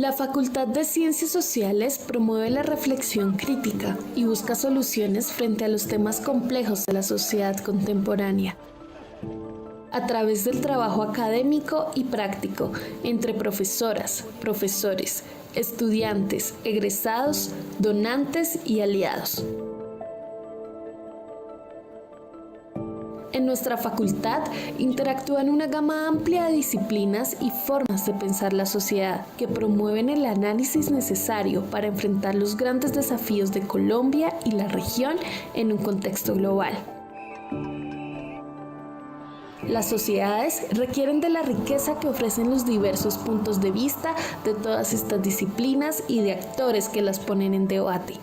La Facultad de Ciencias Sociales promueve la reflexión crítica y busca soluciones frente a los temas complejos de la sociedad contemporánea, a través del trabajo académico y práctico entre profesoras, profesores, estudiantes, egresados, donantes y aliados. En nuestra facultad interactúan una gama amplia de disciplinas y formas de pensar la sociedad que promueven el análisis necesario para enfrentar los grandes desafíos de Colombia y la región en un contexto global. Las sociedades requieren de la riqueza que ofrecen los diversos puntos de vista de todas estas disciplinas y de actores que las ponen en debate.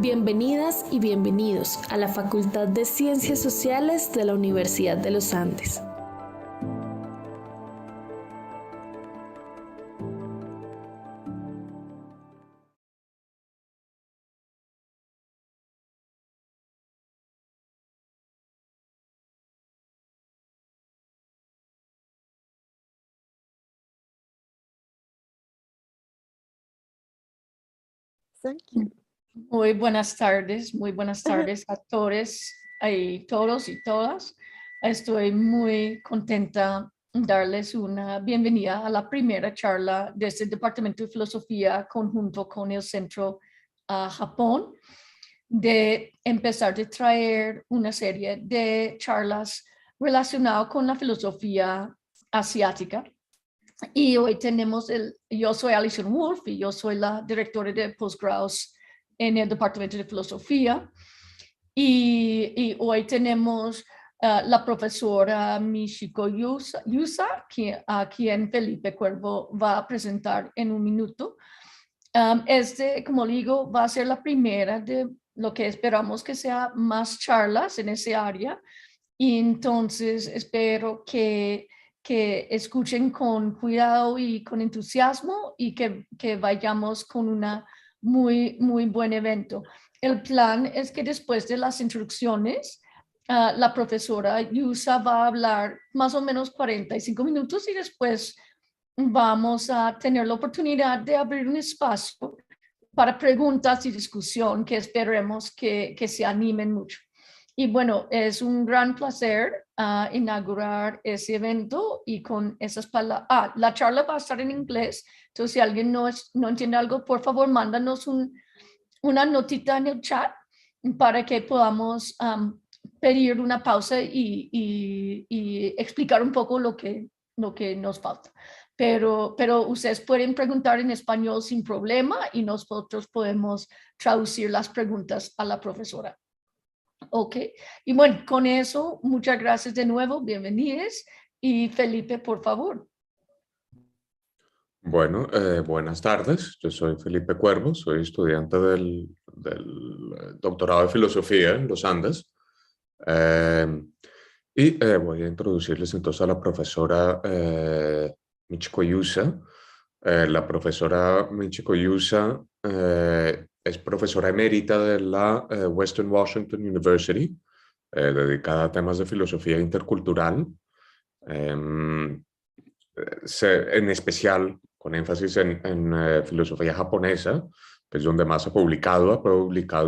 Bienvenidas y bienvenidos a la Facultad de Ciencias Sociales de la Universidad de los Andes. Thank you. Muy buenas tardes a todos y todos y todas. Estoy muy contenta de darles una bienvenida a la primera charla de este Departamento de Filosofía conjunto con el Centro Japón, de empezar a traer una serie de charlas relacionadas con la filosofía asiática. Y hoy yo soy Alison Wolf y yo soy la directora de posgrados en el Departamento de Filosofía. Y hoy tenemos la profesora Michiko Yusa, a quien Felipe Cuervo va a presentar en un minuto. Como digo, va a ser la primera de lo que esperamos que sea más charlas en ese área. Y entonces espero que escuchen con cuidado y con entusiasmo y que vayamos con una muy buen evento. El plan es que después de las introducciones, la profesora Yusa va a hablar más o menos 45 minutos y después vamos a tener la oportunidad de abrir un espacio para preguntas y discusión que esperemos que se animen mucho. Y bueno, es un gran placer inaugurar ese evento y con esas palabras. La charla va a estar en inglés, entonces si alguien no entiende algo, por favor, mándanos una notita en el chat para que podamos pedir una pausa y explicar un poco lo que nos falta. Pero ustedes pueden preguntar en español sin problema y nosotros podemos traducir las preguntas a la profesora. Ok, y bueno, con eso, muchas gracias de nuevo, bienvenidos. Y Felipe, por favor. Bueno, buenas tardes. Yo soy Felipe Cuervo, soy estudiante del doctorado de Filosofía en los Andes. Voy a introducirles entonces a la profesora Michiko Yusa. La profesora Michiko Yusa es profesora emérita de la Western Washington University, dedicada a temas de filosofía intercultural, en especial con énfasis en filosofía japonesa, que es donde más ha publicado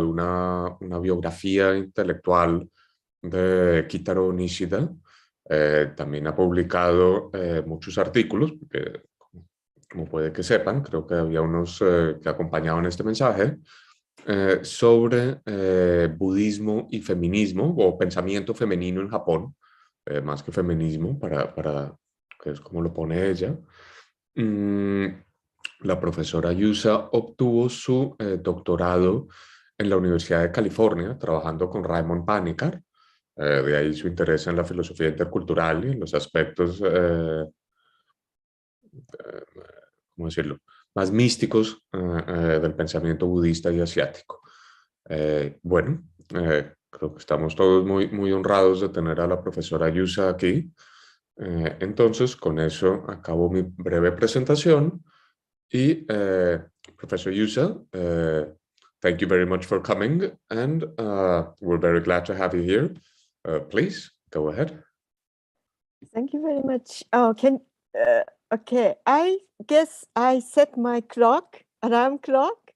una biografía intelectual de Kitaro Nishida. También ha publicado muchos artículos, porque, como puede que sepan, creo que había unos que acompañaban este mensaje, sobre budismo y feminismo, o pensamiento femenino en Japón, más que feminismo, que es como lo pone ella. La profesora Yusa obtuvo su doctorado en la Universidad de California, trabajando con Raymond Panikkar. De ahí su interés en la filosofía intercultural y en los aspectos, ¿cómo decirlo?, más místicos del pensamiento budista y asiático. Creo que estamos todos muy honrados de tener a la profesora Yusa aquí. Entonces, con eso acabo mi breve presentación. Y, Professor Yusa, thank you very much for coming, and we're very glad to have you here. Please, go ahead. Thank you very much. Okay, I guess I set my clock, alarm clock,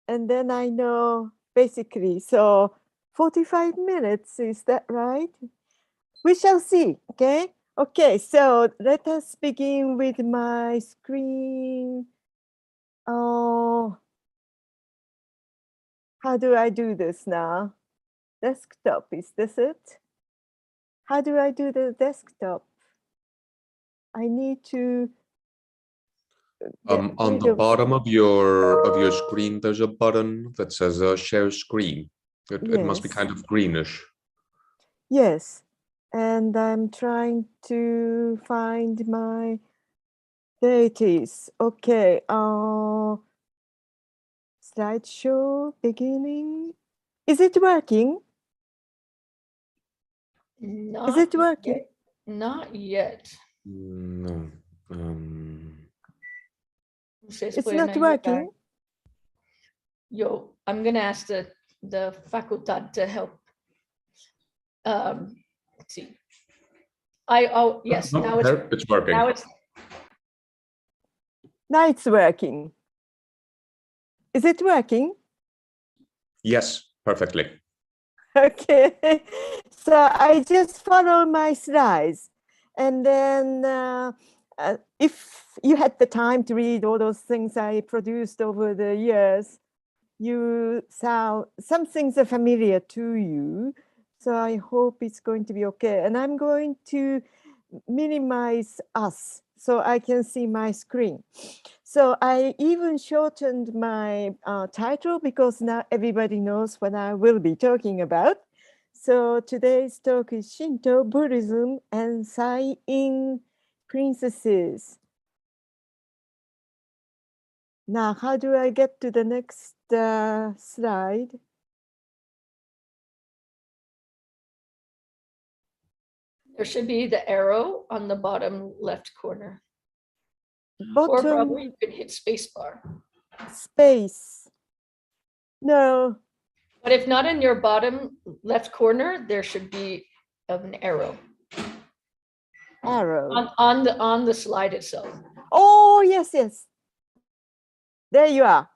and then I know basically. So 45 minutes, is that right? We shall see, okay? Okay, so let us begin with my screen. Oh, how do I do this now? Desktop, is this it? How do I do the desktop? I need to On the bottom of your screen, there's a button that says share screen. It must be kind of greenish. Yes, and I'm trying to find my, there it is. Okay, slideshow beginning. Is it working? Is it working? Not yet. No. It's not working. Yo, I'm gonna ask the facultad to help. Let's see. Yes, No, now it's working. Now it's working. Is it working? Yes, perfectly. Okay, so I just follow my slides, and then if you had the time to read all those things I produced over the years, you saw some things are familiar to you. So I hope it's going to be okay. And I'm going to minimize us so I can see my screen. So I even shortened my title because now everybody knows what I will be talking about. So today's talk is Shinto, Buddhism, and Sai-in princesses. Now, how do I get to the next slide? There should be the arrow on the bottom left corner. Bottom or probably you could hit spacebar. Space. No. But if not in your bottom left corner, there should be an arrow. Arrow. On the slide itself. Oh, yes, yes. There you are.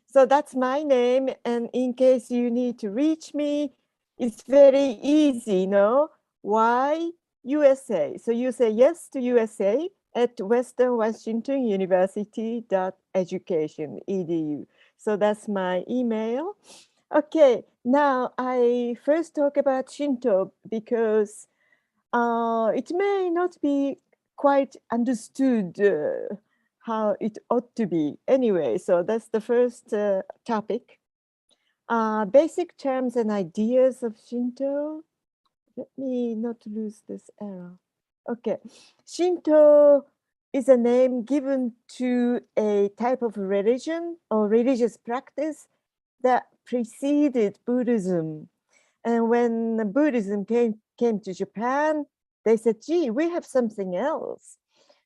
So that's my name. And in case you need to reach me, it's very easy, no? Why USA? So you say yes to USA at Western Washington University.education, edu. So that's my email. Okay, now I first talk about Shinto because it may not be quite understood how it ought to be. Anyway, so that's the first topic. Basic terms and ideas of Shinto. Let me not lose this arrow. Okay, Shinto is a name given to a type of religion or religious practice that preceded Buddhism. And when Buddhism came to Japan, they said, gee, we have something else.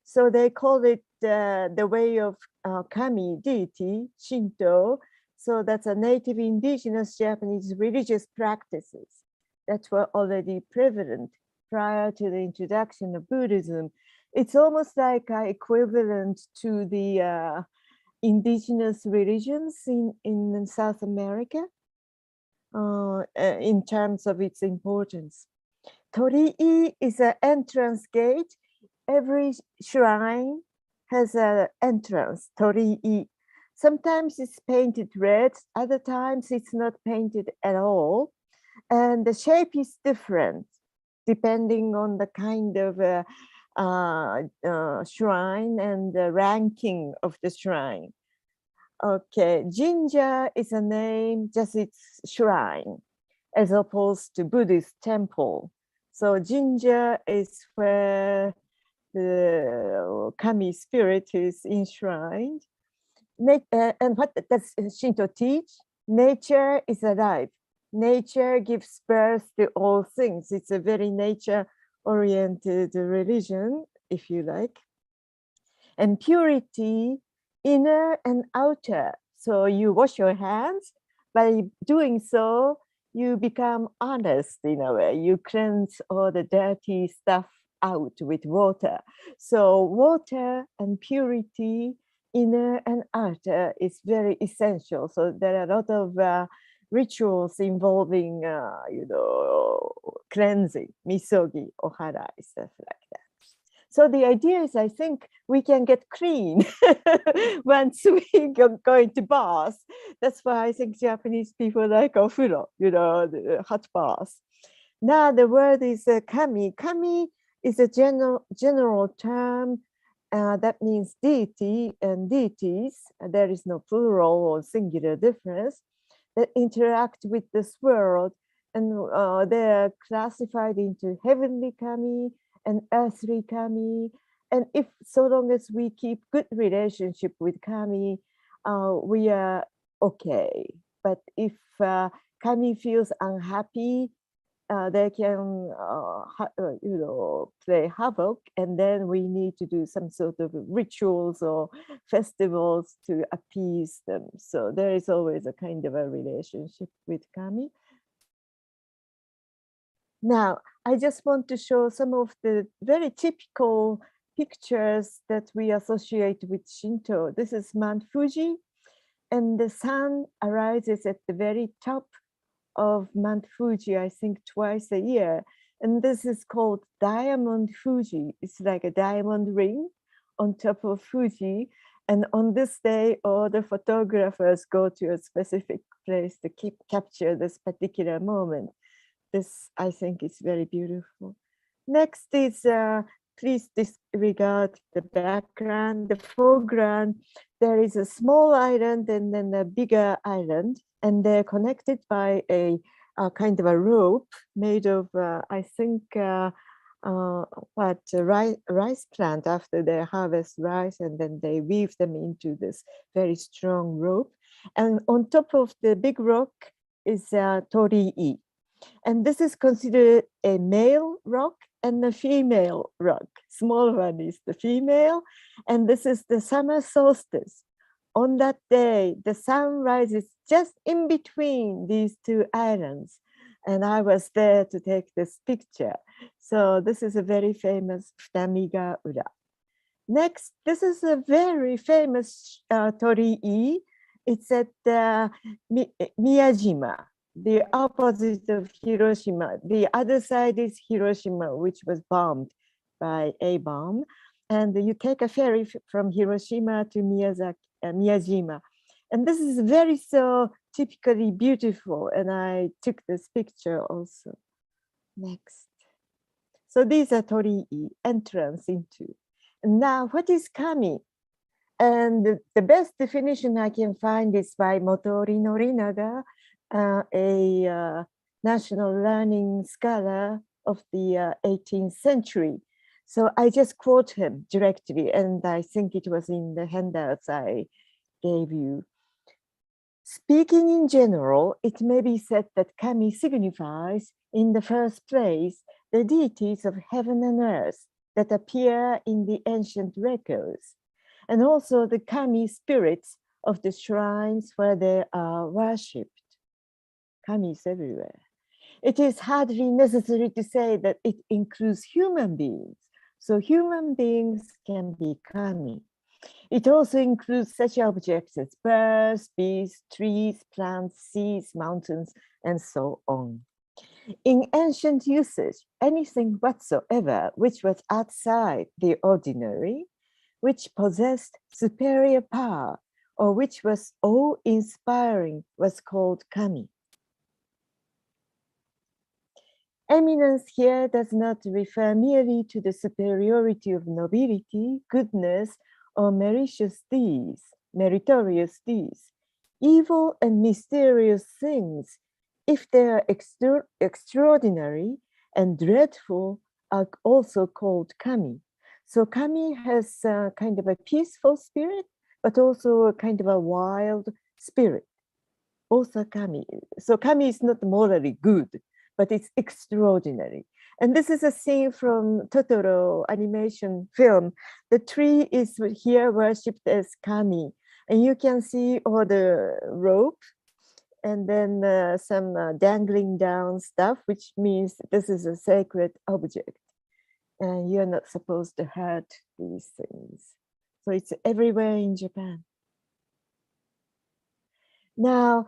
So they called it the way of kami, deity, Shinto. So that's a native indigenous Japanese religious practices that were already prevalent prior to the introduction of Buddhism. It's almost like equivalent to the indigenous religions in South America in terms of its importance. Torii is an entrance gate. Every shrine has an entrance, torii. Sometimes it's painted red, other times it's not painted at all. And the shape is different depending on the kind of shrine and the ranking of the shrine. Okay, Jinja is a name, just its shrine, as opposed to Buddhist temple. So Jinja is where the kami spirit is enshrined. And what does Shinto teach? Nature is alive. Nature gives birth to all things. It's a very nature-oriented religion, if you like. And purity, inner and outer. So you wash your hands. By doing so, you become honest in a way. You cleanse all the dirty stuff out with water. So water and purity, inner and outer, is very essential. So there are a lot of rituals involving, cleansing, misogi, ohara, stuff like that. So the idea is, I think we can get clean once we go into bath. That's why I think Japanese people like ofuro, the hot bath. Now the word is kami. Kami is a general term that means deity and deities. There is no plural or singular difference, that interact with this world, and they are classified into heavenly kami and earthly kami. And if so long as we keep good relationship with kami, we are okay. But if kami feels unhappy, they can play havoc, and then we need to do some sort of rituals or festivals to appease them. So there is always a kind of a relationship with kami. Now, I just want to show some of the very typical pictures that we associate with Shinto. This is Mount Fuji, and the sun arises at the very top of Mount Fuji, I think twice a year. And this is called Diamond Fuji. It's like a diamond ring on top of Fuji. And on this day, all the photographers go to a specific place to capture this particular moment. This, I think, is very beautiful. Next is, please disregard the background, the foreground. There is a small island and then a bigger island, and they're connected by a kind of a rope made of, I think, rice plant after they harvest rice, and then they weave them into this very strong rope. And on top of the big rock is torii. And this is considered a male rock and a female rock. Small one is the female, and this is the summer solstice. On that day, the sun rises just in between these two islands, and I was there to take this picture. So this is a very famous Futamiga-ura. Next, this is a very famous torii. It's at Miyajima, the opposite of Hiroshima. The other side is Hiroshima, which was bombed by a bomb. And you take a ferry from Hiroshima to Miyajima. And this is very so typically beautiful. And I took this picture also. Next. So these are torii, entrance into. And now, what is kami? And the best definition I can find is by Motori Norinaga, a national learning scholar of the 18th century. So I just quote him directly, and I think it was in the handouts I gave you. Speaking in general, it may be said that kami signifies, in the first place, the deities of heaven and earth that appear in the ancient records, and also the kami spirits of the shrines where they are worshipped. Kami is everywhere. It is hardly necessary to say that it includes human beings. So human beings can be kami. It also includes such objects as birds, beasts, trees, plants, seas, mountains, and so on. In ancient usage, anything whatsoever which was outside the ordinary, which possessed superior power, or which was awe-inspiring, was called kami. Eminence here does not refer merely to the superiority of nobility, goodness, or meritorious deeds. Evil and mysterious things, if they are extraordinary and dreadful, are also called kami. So kami has kind of a peaceful spirit, but also a kind of a wild spirit. Both are kami. So kami is not morally good, but it's extraordinary. And this is a scene from Totoro animation film. The tree is here worshipped as kami. And you can see all the rope and then some dangling down stuff, which means this is a sacred object. and you're not supposed to hurt these things. So it's everywhere in Japan. Now,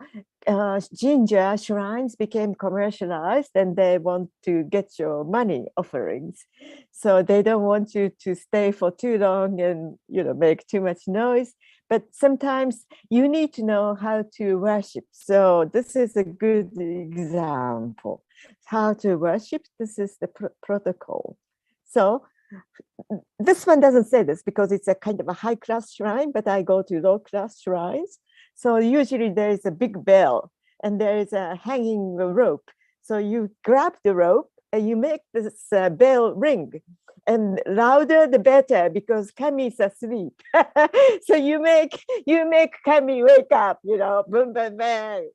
Jinja shrines became commercialized and they want to get your money offerings. So they don't want you to stay for too long and, make too much noise. But sometimes you need to know how to worship. So this is a good example. How to worship, this is the protocol. So this one doesn't say this because it's a kind of a high-class shrine, but I go to low-class shrines. So usually there is a big bell and there is a hanging rope. So you grab the rope and you make this bell ring, and louder the better because Kami is asleep. So you make Kami wake up, boom, boom, bang,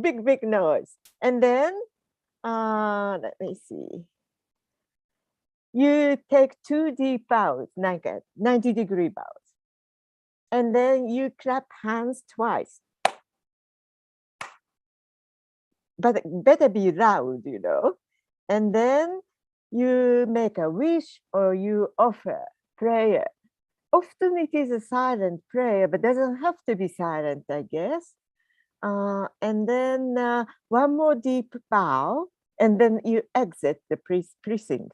big noise. And then let me see. You take 2 deep bows, 90-degree bows. And then you clap hands twice. But better be loud, And then you make a wish or you offer prayer. Often it is a silent prayer, but doesn't have to be silent, I guess. And then one more deep bow, and then you exit the precinct.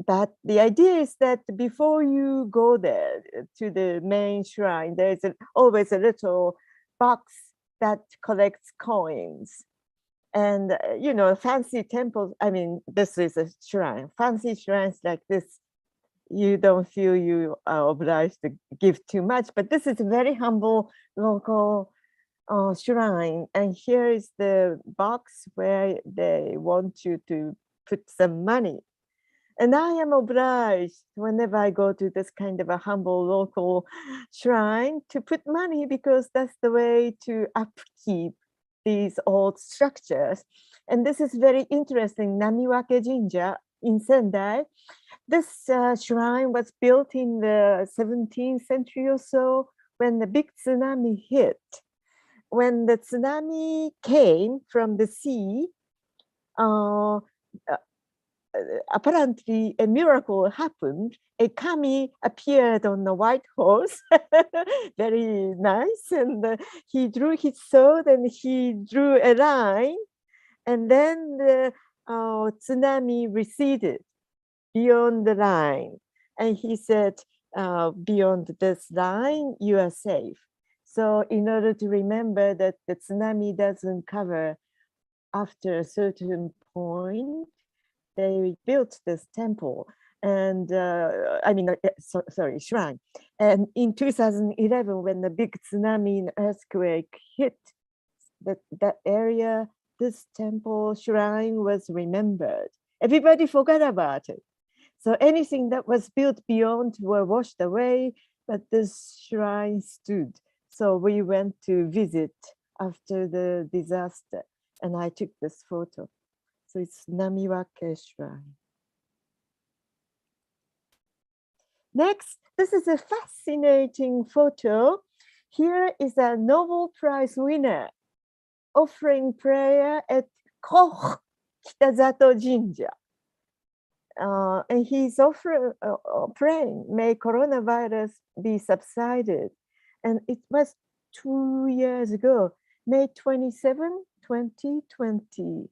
But the idea is that before you go there to the main shrine, there's always a little box that collects coins. And, fancy temples, this is a shrine. Fancy shrines like this, you don't feel you are obliged to give too much. But this is a very humble local shrine. And here is the box where they want you to put some money. And I am obliged whenever I go to this kind of a humble local shrine to put money because that's the way to upkeep these old structures. And this is very interesting. Namiwajinja in Sendai, this shrine was built in the 17th century or so when the big tsunami hit. When the tsunami came from the sea, apparently a miracle happened. A kami appeared on the white horse, very nice, and he drew his sword and he drew a line, and then the tsunami receded beyond the line, and he said, beyond this line you are safe. So in order to remember that the tsunami doesn't cover after a certain point, they built this temple and shrine. And in 2011, when the big tsunami and earthquake hit that area, this temple shrine was remembered. Everybody forgot about it. So anything that was built beyond were washed away, but this shrine stood. So we went to visit after the disaster, and I took this photo. So it's Namiwake Shrine. Next, this is a fascinating photo. Here is a Nobel Prize winner offering prayer at Koch Kitazato Jinja. And he's offering, praying, may coronavirus be subsided. And it was 2 years ago, May 27, 2020.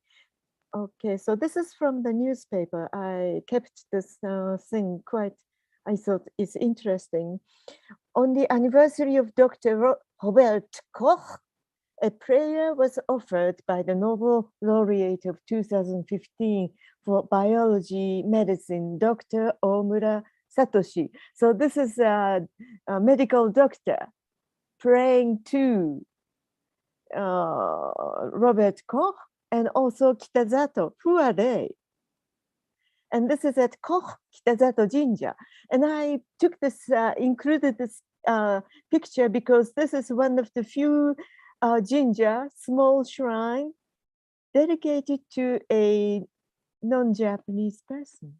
Okay, so this is from the newspaper. I kept this thing quite, I thought it's interesting. On the anniversary of Dr. Robert Koch, a prayer was offered by the Nobel laureate of 2015 for biology medicine, Dr. Omura Satoshi. So this is a medical doctor praying to Robert Koch and also Kitazato. Who are they? And this is at Koch Kitazato Jinja. And I took this, included this picture because this is one of the few jinja, small shrine, dedicated to a non-Japanese person.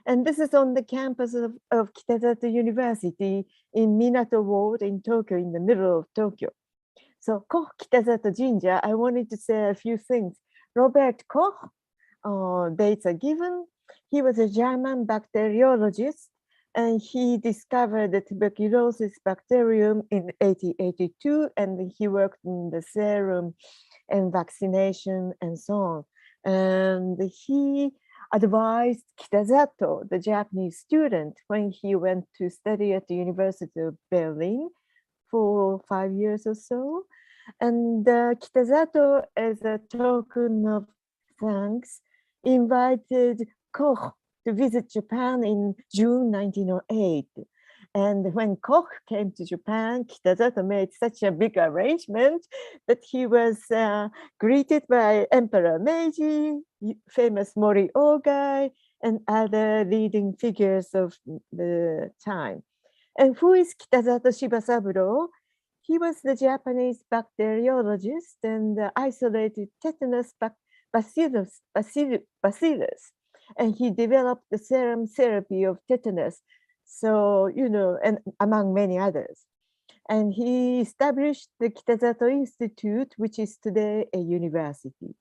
And this is on the campus of Kitazato University in Minato Ward in Tokyo, in the middle of Tokyo. So Koch Kitazato Jinja, I wanted to say a few things. Robert Koch dates are given. He was a German bacteriologist, and he discovered the tuberculosis bacterium in 1882, and he worked in the serum and vaccination and so on. And he advised Kitazato, the Japanese student, when he went to study at the University of Berlin for 5 years or so. And Kitazato, as a token of thanks, invited Koch to visit Japan in June 1908. And when Koch came to Japan, Kitazato made such a big arrangement that he was greeted by Emperor Meiji, famous Mori Ogai, and other leading figures of the time. And who is Kitazato Shibasaburo? He was the Japanese bacteriologist and isolated tetanus bacillus. And he developed the serum therapy of tetanus. So, you know, and among many others. And he established the Kitazato Institute, which is today a university.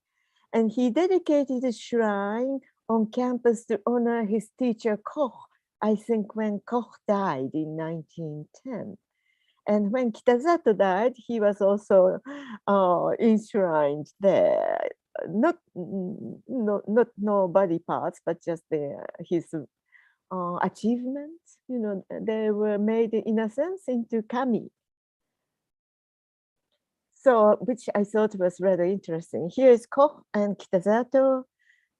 And he dedicated a shrine on campus to honor his teacher Koch, I think when Koch died in 1910. And when Kitazato died, he was also enshrined there. Not no body parts, but just his achievements, you know, they were made in a sense into kami. So, which I thought was rather interesting. Here is Koch and Kitazato,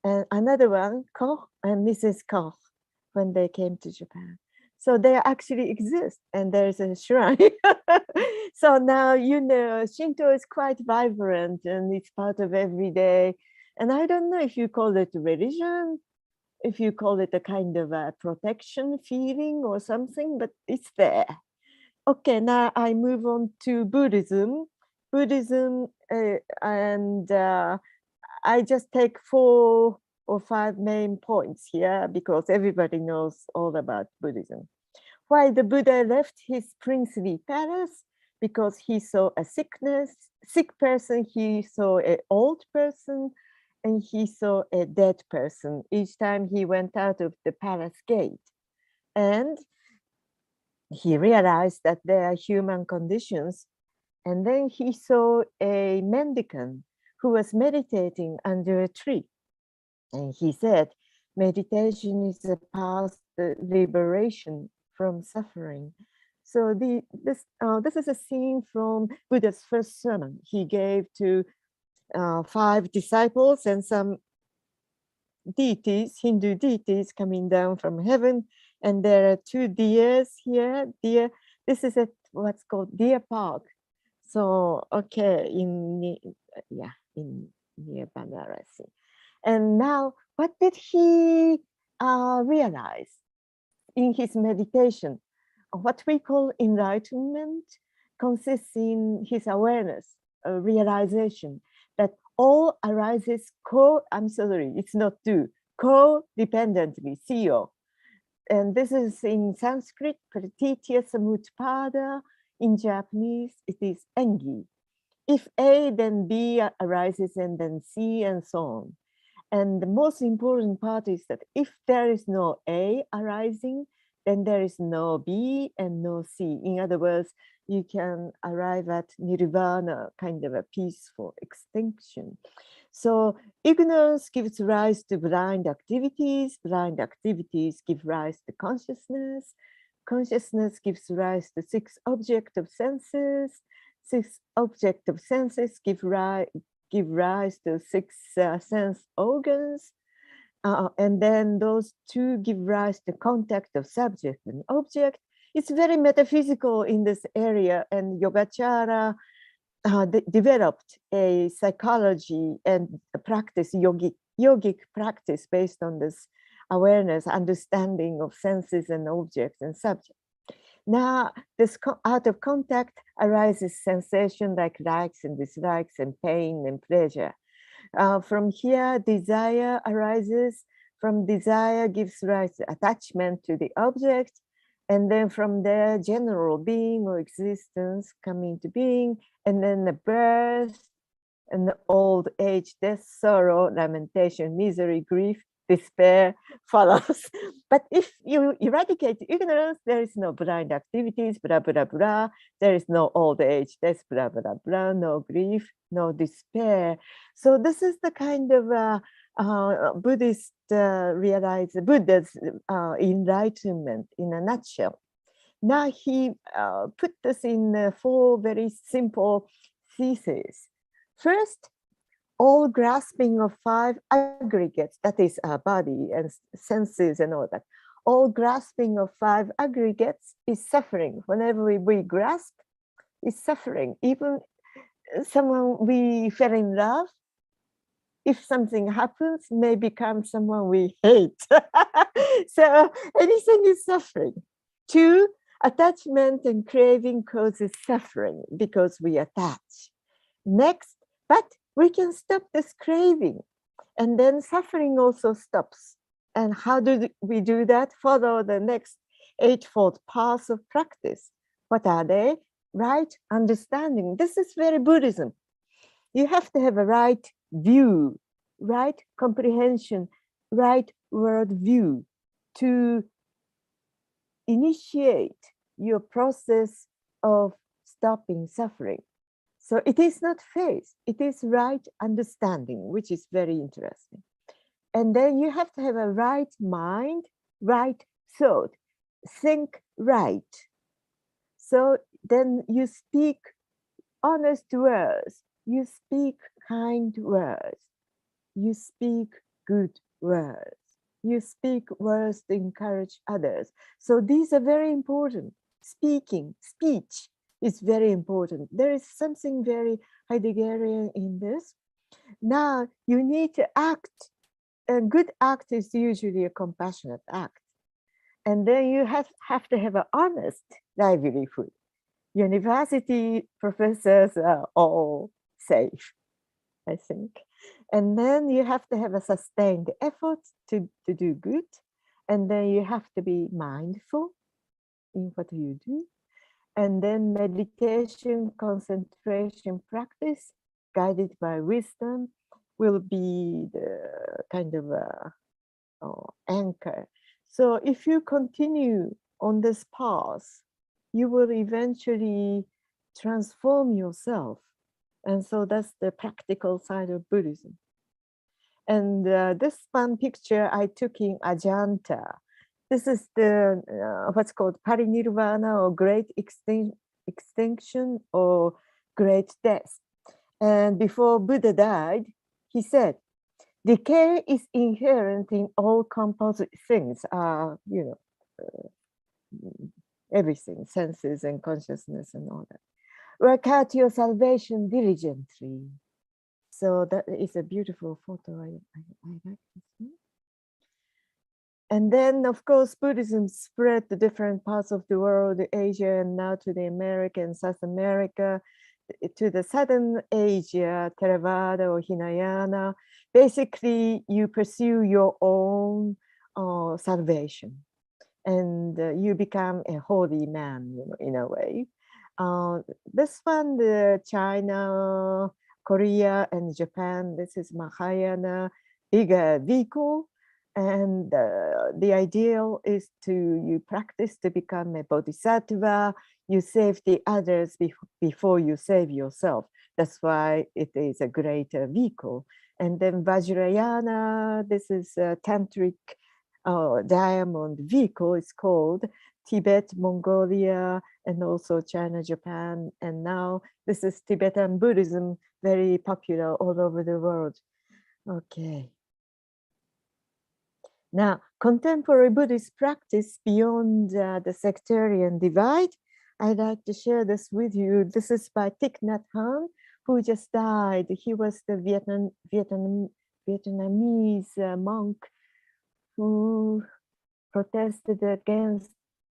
and another one, Koch and Mrs. Koch, when they came to Japan. So they actually exist, and there's a shrine. So now, you know, Shinto is quite vibrant, and it's part of every day. And I don't know if you call it religion, if you call it a kind of a protection feeling or something, but it's there. Okay, now I move on to Buddhism. Buddhism, and I just take 4 or 5 main points here because everybody knows all about Buddhism. Why the Buddha left his princely palace? Because he saw a sick person, he saw an old person, and he saw a dead person each time he went out of the palace gate. And he realized that there are human conditions. And then he saw a mendicant who was meditating under a tree. And he said, meditation is a path to liberation from suffering. So this is a scene from Buddha's first sermon he gave to 5 disciples and some deities, Hindu deities coming down from heaven. And there are 2 deers here. Deer, this is at what's called Deer Park. So, okay, near Banarasi. And now, what did he realize in his meditation? What we call enlightenment consists in his awareness, realization that all arises co-dependently, CO. And this is in Sanskrit, pratitya samutpada. In Japanese, it is engi. If A, then B arises, and then C, and so on. And the most important part is that if there is no A arising, then there is no B and no C. In other words, you can arrive at nirvana, kind of a peaceful extinction. So ignorance gives rise to blind activities give rise to consciousness, consciousness gives rise to 6 objects of senses, 6 objects of senses give rise to 6 sense organs, and then those 2 give rise to contact of subject and object. It's very metaphysical in this area, and Yogacara developed a psychology and a practice, yogic practice based on this awareness, understanding of senses and objects and subjects. Now, this out of contact arises sensation like likes and dislikes and pain and pleasure. From here, desire arises. From desire gives rise to attachment to the object. And then from there, general being or existence come into being. And then the birth, and old age, death, sorrow, lamentation, misery, grief, despair follows. But if you eradicate ignorance, there is no blind activities, blah, blah, blah. There is no old age, death, blah, blah, blah, no grief, no despair. So this is the kind of Buddhist Buddha's enlightenment in a nutshell. Now he put this in 4 very simple theses. First, all grasping of 5 aggregates, that is our body and senses and all that. All grasping of 5 aggregates is suffering. Whenever we grasp, is suffering. Even someone we fell in love, if something happens, may become someone we hate. So anything is suffering. 2, attachment and craving causes suffering because we attach. Next, but we can stop this craving, and then suffering also stops. And how do we do that? Follow the next 8-fold paths of practice. What are they? Right understanding. This is very Buddhism. You have to have a right view, right comprehension, right world view to initiate your process of stopping suffering. So it is not faith, it is right understanding, which is very interesting. And then you have to have a right mind, right thought, think right. So then you speak honest words, you speak kind words, you speak good words, you speak words to encourage others. So these are very important. Speech is very important. There is something very Heideggerian in this. Now you need to act. A good act is usually a compassionate act. And then you have to have an honest livelihood. University professors are all safe, I think. And then you have to have a sustained effort to do good. And then you have to be mindful in what you do. And then meditation, concentration practice, guided by wisdom, will be the kind of anchor. So if you continue on this path, you will eventually transform yourself. And so that's the practical side of Buddhism. And this one picture I took in Ajanta. This is the what's called parinirvana, or great extinction or great death. And before Buddha died, he said, decay is inherent in all composite things, everything, senses and consciousness and all that. Work out your salvation diligently. So that is a beautiful photo. I like this one. And then, of course, Buddhism spread to different parts of the world, Asia, and now to the America and South America, to the Southern Asia, Theravada or Hinayana. Basically, you pursue your own salvation, and you become a holy man, in a way. This one, the China, Korea, and Japan, this is Mahayana, bigger vehicle. And the ideal is you practice to become a bodhisattva. You save the others before you save yourself. That's why it is a greater vehicle. And then Vajrayana, this is a tantric diamond vehicle. It's called Tibet, Mongolia, and also China, Japan. And now this is Tibetan Buddhism, very popular all over the world. Okay. Now, contemporary Buddhist practice beyond the sectarian divide, I'd like to share this with you. This is by Thich Nhat Hanh, who just died. He was the Vietnamese monk who protested against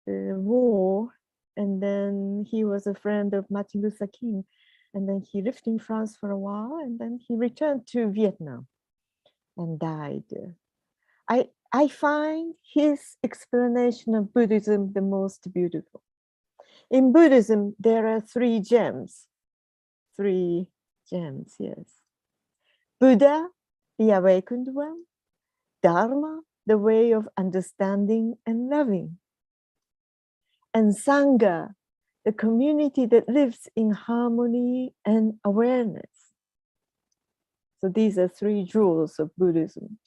the war. And then he was a friend of Martin Luther King. And then he lived in France for a while, and then he returned to Vietnam and died. I find his explanation of Buddhism the most beautiful. In Buddhism, there are 3 gems. 3 gems, yes. Buddha, the awakened one. Dharma, the way of understanding and loving. And Sangha, the community that lives in harmony and awareness. So these are three jewels of Buddhism.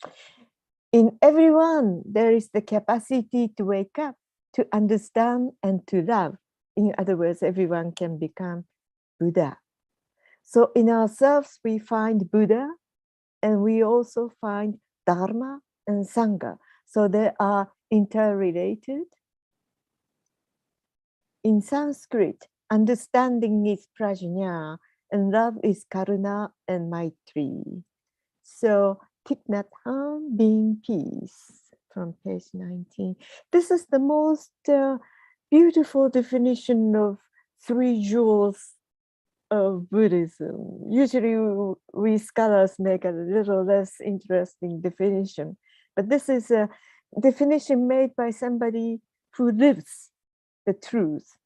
In everyone, there is the capacity to wake up, to understand, and to love. In other words, everyone can become Buddha. So in ourselves, we find Buddha, and we also find Dharma and Sangha. So they are interrelated. In Sanskrit, understanding is prajna, and love is karuna and maitri. So Thich Nhat Hanh, being peace, from page 19. This is the most beautiful definition of three jewels of Buddhism. Usually we scholars make a little less interesting definition, but this is a definition made by somebody who lives the truth,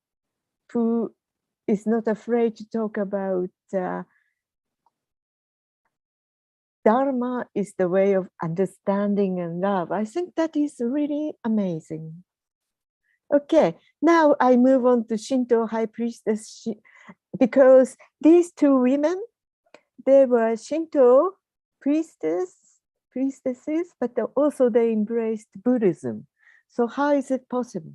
who is not afraid to talk about Dharma is the way of understanding and love. I think that is really amazing. Okay, now I move on to Shinto High Priestess, because these two women, they were Shinto priestesses, but also they embraced Buddhism. So how is it possible?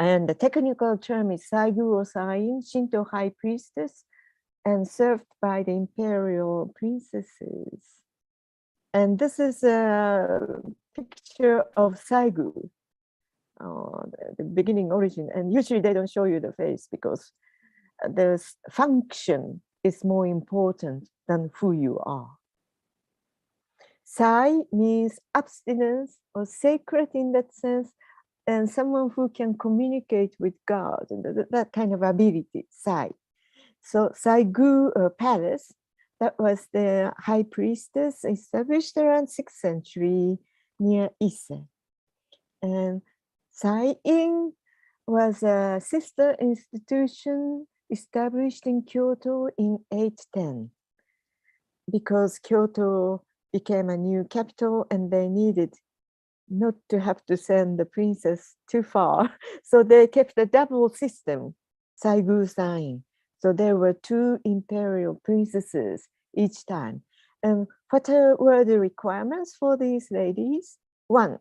And the technical term is Saigu or Sain, Shinto High Priestess, and served by the Imperial princesses. And this is a picture of Saigu, the beginning origin. And usually they don't show you the face because the function is more important than who you are. Sai means abstinence or sacred in that sense, and someone who can communicate with God, and that kind of ability, Sai. So Saigu Palace, that was the high priestess established around 6th century near Ise. And Sai-in was a sister institution established in Kyoto in 810 because Kyoto became a new capital and they needed not to have to send the princess too far. So they kept a double system, Saigu Sain. So there were 2 imperial princesses each time. And what were the requirements for these ladies? 1,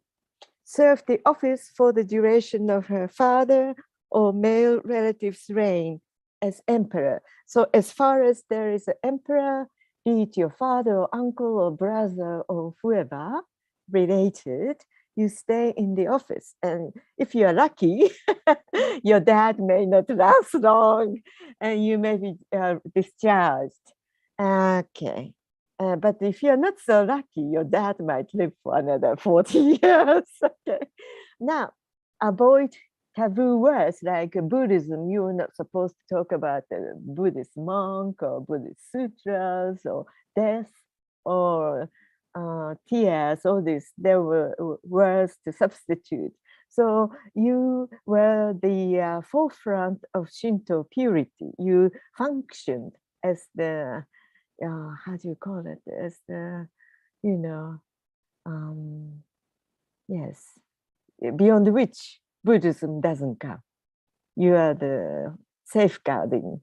serve the office for the duration of her father or male relative's reign as emperor. So as far as there is an emperor, be it your father or uncle or brother or whoever related, you stay in the office. And if you're lucky, your dad may not last long and you may be discharged. Okay. But if you're not so lucky, your dad might live for another 40 years. Okay. Now, avoid taboo words like Buddhism. You're not supposed to talk about the Buddhist monk or Buddhist sutras or death or tears, all this. There were words to substitute. So you were the forefront of Shinto purity. You functioned as the, how do you call it? As the, you know, yes, beyond which Buddhism doesn't come. You are the safeguarding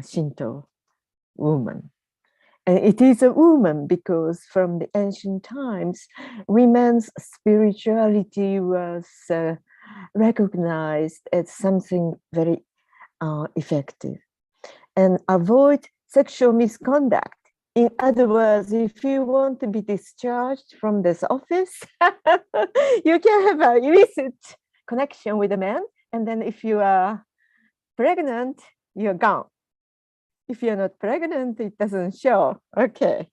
Shinto woman. And it is a woman because from the ancient times, women's spirituality was recognized as something very effective. And avoid sexual misconduct. In other words, if you want to be discharged from this office, you can have an illicit connection with a man. And then if you are pregnant, you're gone. If you're not pregnant, it doesn't show. Okay.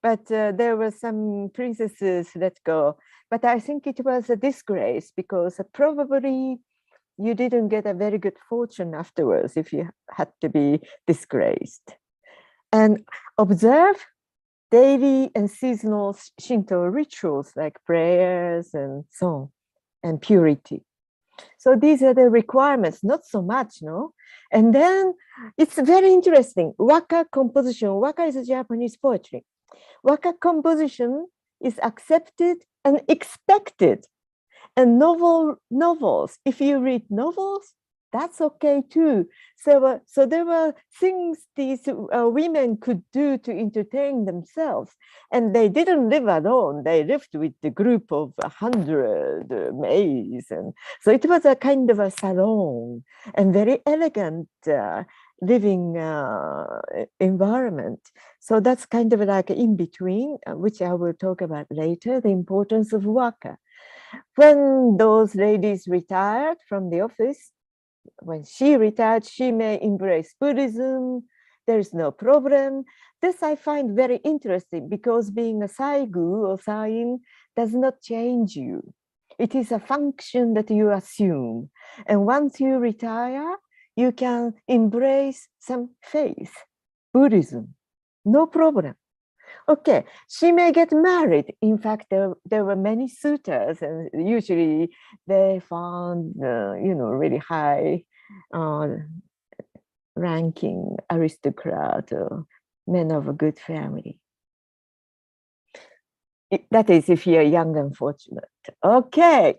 But there were some princesses let go. But I think it was a disgrace because probably you didn't get a very good fortune afterwards if you had to be disgraced. And observe daily and seasonal Shinto rituals like prayers and so on, and purity. So these are the requirements, not so much, no? And then it's very interesting. Waka composition. Waka is a Japanese poetry. Waka composition is accepted and expected. And novels, if you read novels, that's okay too. So there were things these women could do to entertain themselves. And they didn't live alone. They lived with the group of 100 maids. And so it was a kind of a salon and very elegant living environment. So that's kind of like in between, which I will talk about later, the importance of waka. When those ladies retired from the office, when she retired, she may embrace Buddhism. There is no problem. This I find very interesting because being a saigu or sain does not change you. It is a function that you assume. And once you retire, you can embrace some faith, Buddhism, no problem. Okay, she may get married. In fact, there were many suitors, and usually they found, really high ranking aristocrat or men of a good family. That is, if you're young and fortunate. Okay,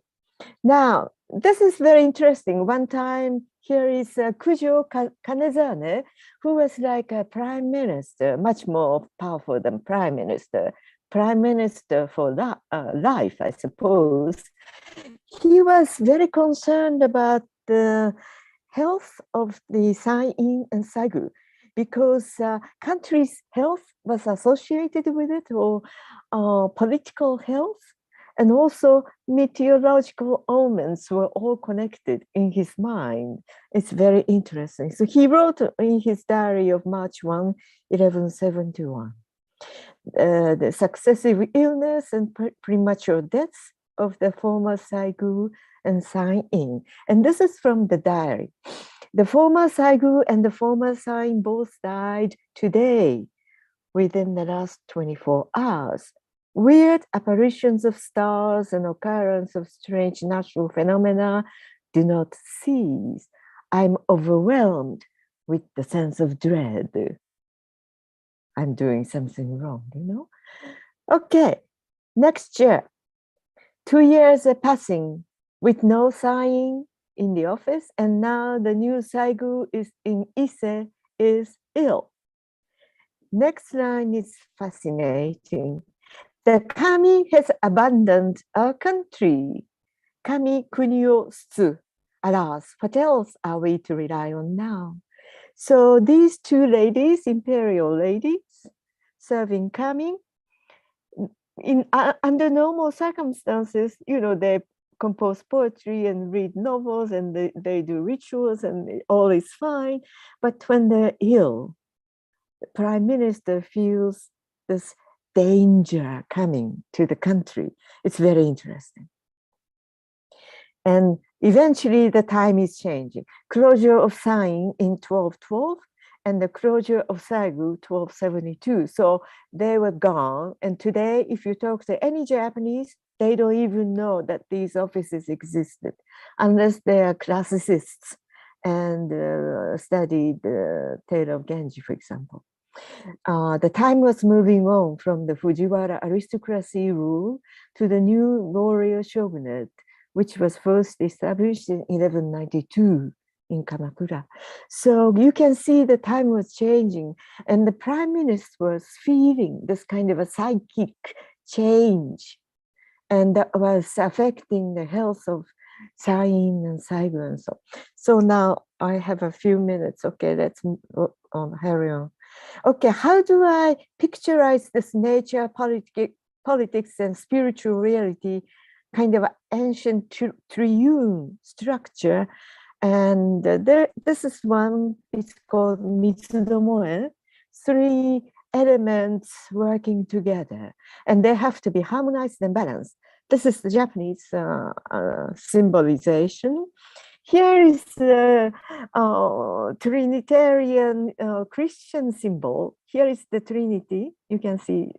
now this is very interesting. One time, here is Kujo Kanezane, who was like a prime minister, much more powerful than prime minister for life, I suppose. He was very concerned about the health of the Sain and Saigu because country's health was associated with it, or political health. And also meteorological omens were all connected in his mind. It's very interesting. So he wrote in his diary of March 1, 1171, the successive illness and premature deaths of the former Saigu and Sain. And this is from the diary. The former Saigu and the former Sain both died today within the last 24 hours. Weird apparitions of stars and occurrence of strange natural phenomena do not cease. I'm overwhelmed with the sense of dread. I'm doing something wrong, Okay, next year, 2 years are passing with no Sain in the office, and now the new Saigu is in Ise is ill. Next line is fascinating. The kami has abandoned our country. Kami kunio tsu. Alas, what else are we to rely on now? So these two ladies, imperial ladies, serving kami, under normal circumstances, they compose poetry and read novels and they do rituals and all is fine. But when they're ill, the prime minister feels this danger coming to the country. It's very interesting. And eventually the time is changing. Closure of Sain in 1212 and the closure of Saigu 1272. So they were gone. And today, if you talk to any Japanese, they don't even know that these offices existed unless they are classicists and studied the Tale of Genji, for example. The time was moving on from the Fujiwara aristocracy rule to the new warrior shogunate, which was first established in 1192 in Kamakura. So you can see the time was changing, and the prime minister was feeling this kind of a psychic change, and that was affecting the health of Sain and Saigu and so. So now I have a few minutes. Okay, let's hurry on. Okay, how do I picturize this nature, politics, and spiritual reality, kind of ancient triune structure? And this is one, it's called Mitsudomoe, 3 elements working together, and they have to be harmonized and balanced. This is the Japanese symbolization. Here is the Trinitarian Christian symbol. Here is the Trinity, you can see.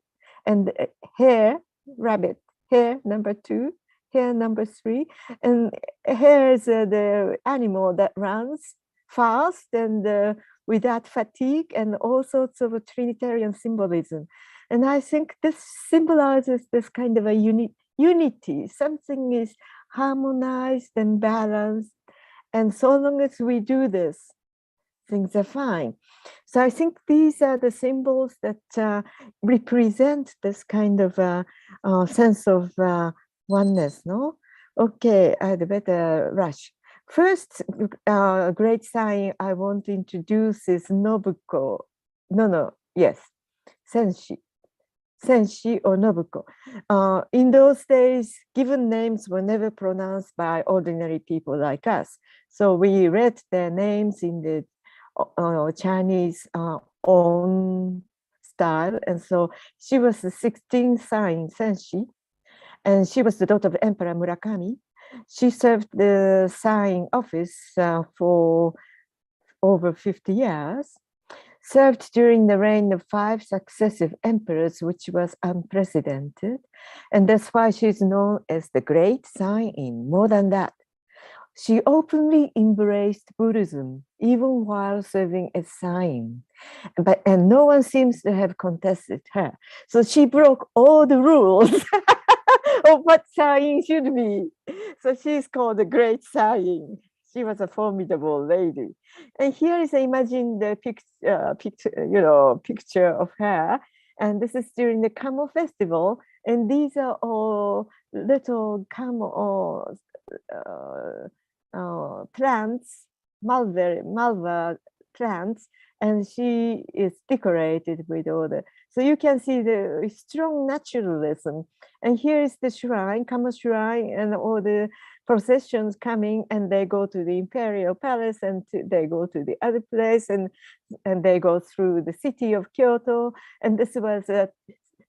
And hare, rabbit, hare number 2, hare number 3. And here is the animal that runs, fast and without fatigue, and all sorts of Trinitarian symbolism. And I think this symbolizes this kind of a unity. Something is harmonized and balanced. And so long as we do this, things are fine. So I think these are the symbols that represent this kind of sense of oneness, no? Okay, I'd better rush. First great sign I want to introduce is Nobuko. Yes, Senshi. Senshi or Nobuko. In those days, given names were never pronounced by ordinary people like us. So we read their names in the Chinese own style. And so she was the 16th sign, Senshi, and she was the daughter of Emperor Murakami. She served the sign office for over 50 years, served during the reign of 5 successive emperors, which was unprecedented. And that's why she's known as the Great Sign-in. More than that, she openly embraced Buddhism, even while serving as sign. And no one seems to have contested her. So she broke all the rules of what sign should be. So she's called the Great Sign. She was a formidable lady. And here is imagine the picture of her. And this is during the Kamo festival. And these are all little Kamo plants, malva plants, and she is decorated with all the, so you can see the strong naturalism. And here is the shrine, Kamo shrine, and all the processions coming, and they go to the Imperial Palace, and they go to the other place, and they go through the city of Kyoto. And this was a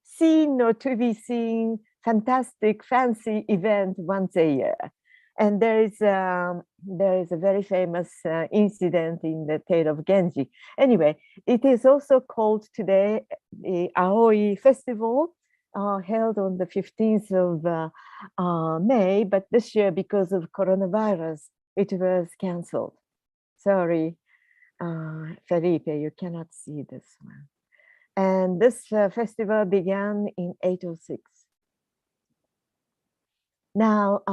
seen or to be seen, fantastic, fancy event once a year. And there is a very famous incident in the tale of Genji. Anyway, it is also called today the Aoi Festival, held on the 15th of May, but this year, because of coronavirus, it was cancelled. Sorry, Felipe, you cannot see this one. And this festival began in 806. Now,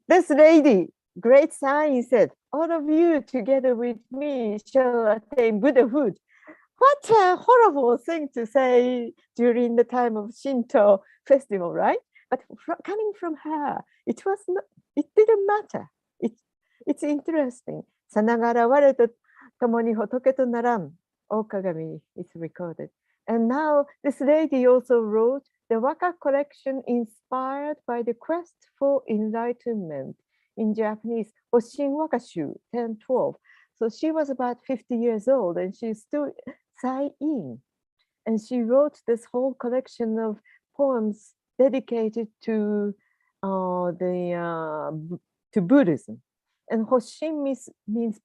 this lady, Great Sign, said, all of you together with me shall attain Buddhahood. What a horrible thing to say during the time of Shinto festival, right? But coming from her, it didn't matter. It's interesting. Sanagara ware to tomo ni hotoke to naran, okagami is recorded. And now this lady also wrote the Waka collection inspired by the quest for enlightenment, in Japanese, Oshin Wakashu, 1012. So she was about 50 years old, and she's still Sai-in. And she wrote this whole collection of poems dedicated to Buddhism. And Hoshin means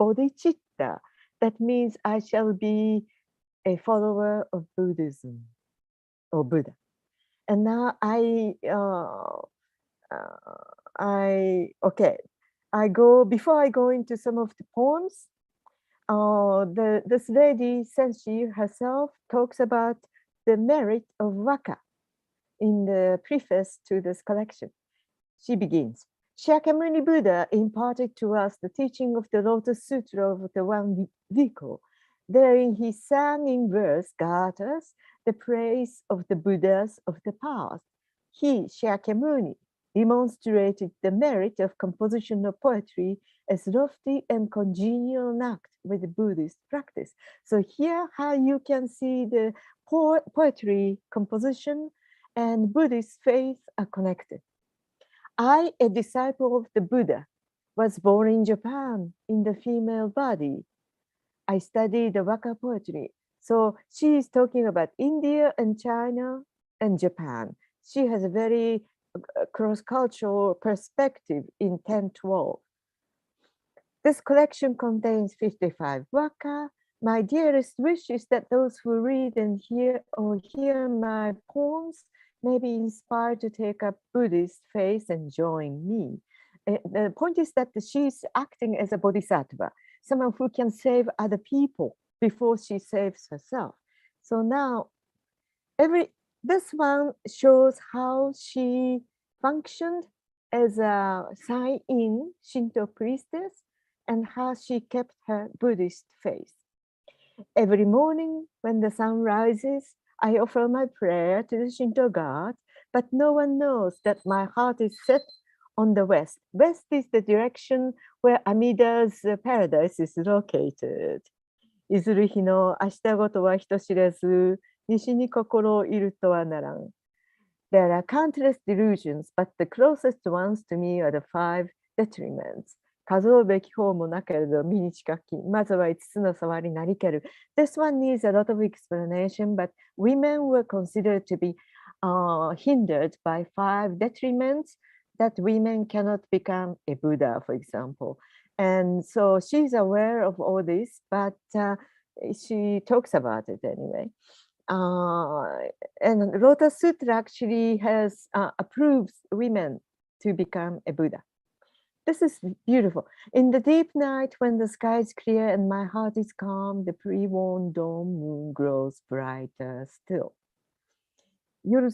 bodhicitta. That means I shall be a follower of Buddhism or Buddha. And now before I go into some of the poems, this lady, Senshi herself, talks about the merit of Waka in the preface to this collection. She begins, Shakyamuni Buddha imparted to us the teaching of the Lotus Sutra of the One Vehicle. Therein he sang in verse, gathers, the praise of the Buddhas of the past. He, Shakyamuni, demonstrated the merit of composition of poetry as lofty and congenial an act with the Buddhist practice. So here how you can see the poetry, composition, and Buddhist faith are connected. I, a disciple of the Buddha, was born in Japan in the female body. I studied the Waka poetry. So she is talking about India and China and Japan. She has a very cross-cultural perspective in 1012. This collection contains 55 waka. My dearest wish is that those who read and hear my poems may be inspired to take up Buddhist faith and join me. the point is that she's acting as a bodhisattva, someone who can save other people before she saves herself. So now this one shows how she functioned as a sign-in Shinto priestess and how she kept her Buddhist faith. Every morning when the sun rises, I offer my prayer to the Shinto god, but no one knows that my heart is set on the west. West is the direction where Amida's paradise is located. いずる日の明日ごとは人知れず、西に心をいるとはならん。There are countless delusions, but the closest ones to me are the 5 detriments. 数えべき方もなけれど身に近き。まずは5つの触りなりける。This one needs a lot of explanation, but women were considered to be hindered by 5 detriments that women cannot become a Buddha, for example. And so she's aware of all this, but she talks about it anyway. And Lotus Sutra actually has approves women to become a Buddha. This is beautiful. In the deep night, when the sky is clear and my heart is calm, the pre-worn dawn moon grows brighter still. 夜、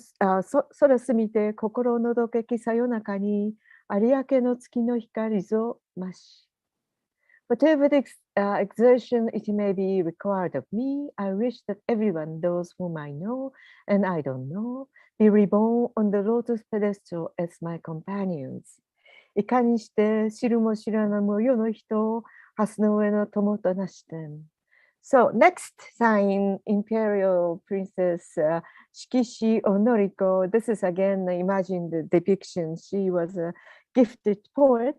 空すみて心のどけきさ夜中に有明の月の光ぞまし。Whatever the exertion it may be required of me, I wish that everyone, those whom I know and I don't know, be reborn on the lotus pedestal as my companions. いかにして知るも知らぬも世の人を蓮の上の友となしてん。So next sign, Imperial Princess Shikishi or Noriko. This is again imagined depiction. She was a gifted poet,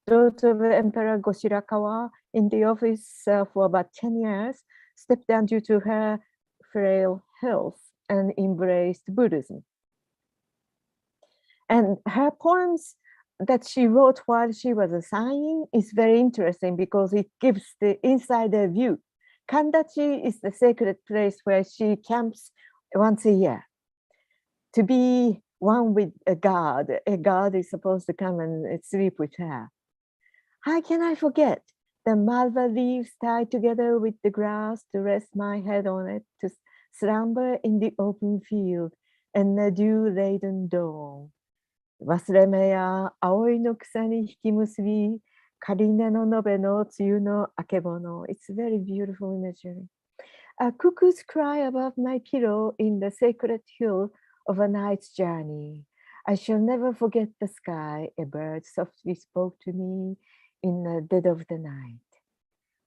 daughter of Emperor Goshirakawa, in the office for about 10 years, stepped down due to her frail health and embraced Buddhism. And her poems that she wrote while she was a sign is very interesting because it gives the insider view. Kandachi is the sacred place where she camps once a year. To be one with a god is supposed to come and sleep with her. How can I forget the malva leaves tied together with the grass to rest my head on it, to slumber in the open field and the dew-laden dawn. 忘れ目や葵の草に引き結び、仮根の延べの梅雨のあけぼの。It's very beautiful imagery. A cuckoo's cry above my pillow in the sacred hill of a night's journey. I shall never forget the sky. A bird softly spoke to me in the dead of the night.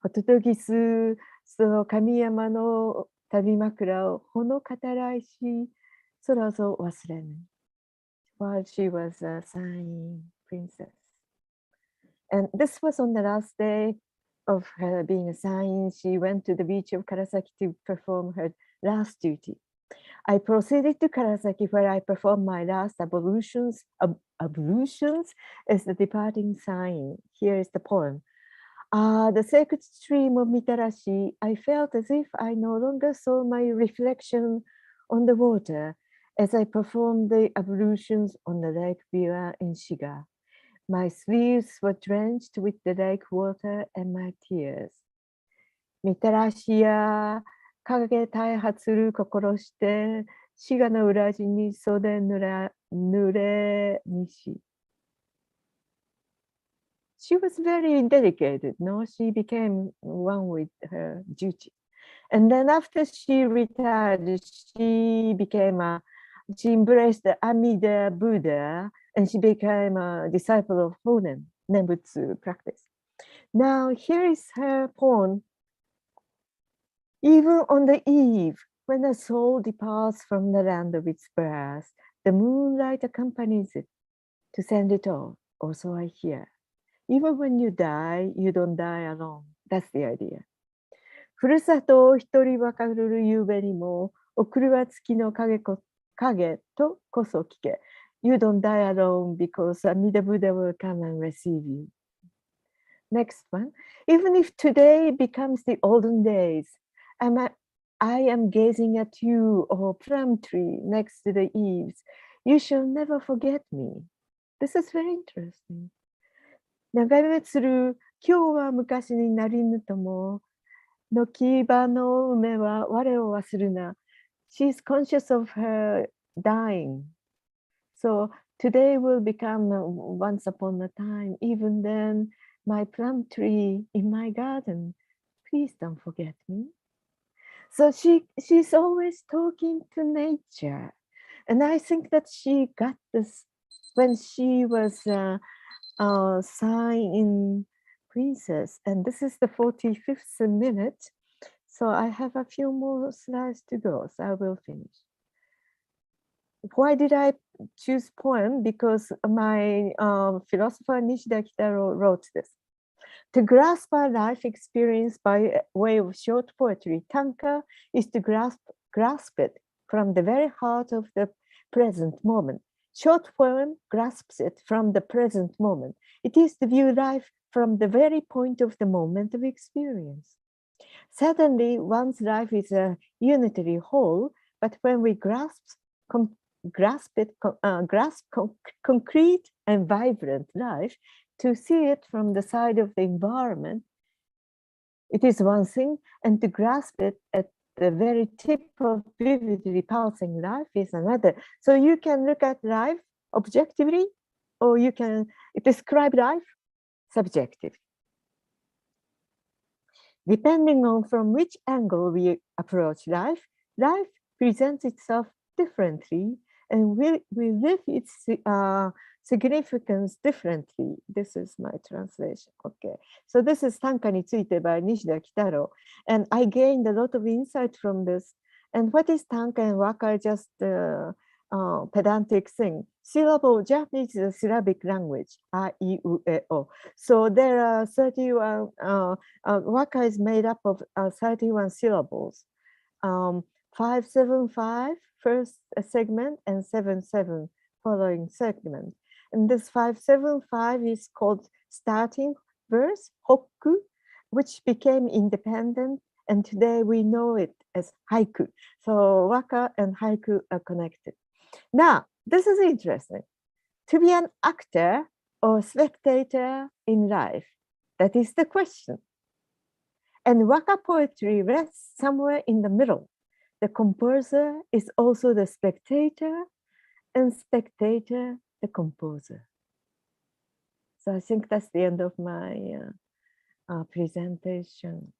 ホトトギス、その神山の旅枕をほの語らいし、空ぞ忘れぬ。While she was a sign princess. And this was on the last day of her being a sign. She went to the beach of Karasaki to perform her last duty. I proceeded to Karasaki where I performed my last ablutions as the departing sign. Here is the poem. The sacred stream of Mitarashi, I felt as if I no longer saw my reflection on the water as I performed the ablutions on the lake Biwa in Shiga. My sleeves were drenched with the lake water and my tears. みたらしや影大発する心して、滋賀の裏地に袖濡れにし。She was very dedicated, no? She became one with her duty. And then after she retired, she embraced the Amida Buddha, and she became a disciple of Honen, Nembutsu practice. Now, here is her poem. Even on the eve, when the soul departs from the land of its birth, the moonlight accompanies it to send it on, also I hear. Even when you die, you don't die alone. That's the idea. ふるさとを一人ばかるゆうべにも、送るは月の影とこそ聞け。You don't die alone because Amida Buddha will come and receive you. Next one. Even if today becomes the olden days, I am gazing at you, or plum tree next to the eaves. You shall never forget me. This is very interesting. 眺めつる今日は昔になりぬとも、軒場の梅は我を忘るな。She is conscious of her dying. So today will become once upon a time. Even then, my plum tree in my garden. Please don't forget me. So she's always talking to nature. And I think that she got this when she was sign in Priestess. And this is the 45th minute. So I have a few more slides to go, so I will finish. Why did I choose poem? Because my philosopher Nishida Kitaro wrote this. To grasp our life experience by way of short poetry, Tanka is to grasp it from the very heart of the present moment. Short poem grasps it from the present moment. It is to view life from the very point of the moment of experience. Certainly, one's life is a unitary whole, but when we grasp concrete and vibrant life, to see it from the side of the environment, it is one thing, and to grasp it at the very tip of vividly pulsing life is another. So you can look at life objectively, or you can describe life subjectively. Depending on from which angle we approach life, life presents itself differently, and we live its significance differently. This is my translation. Okay, so this is Tanka ni tsuite by Nishida Kitaro, and I gained a lot of insight from this. And what is Tanka and Waka are just pedantic thing. Syllable, Japanese is a syllabic language, a, I, U, E, O. So there are 31, Waka is made up of 31 syllables. 575 first segment and 77 following segment. And this 575 is called starting verse, hokku, which became independent. And today we know it as haiku. So waka and haiku are connected. Now, this is interesting. To be an actor or spectator in life, that is the question. And waka poetry rests somewhere in the middle. The composer is also the spectator, and spectator, the composer. So I think that's the end of my presentation.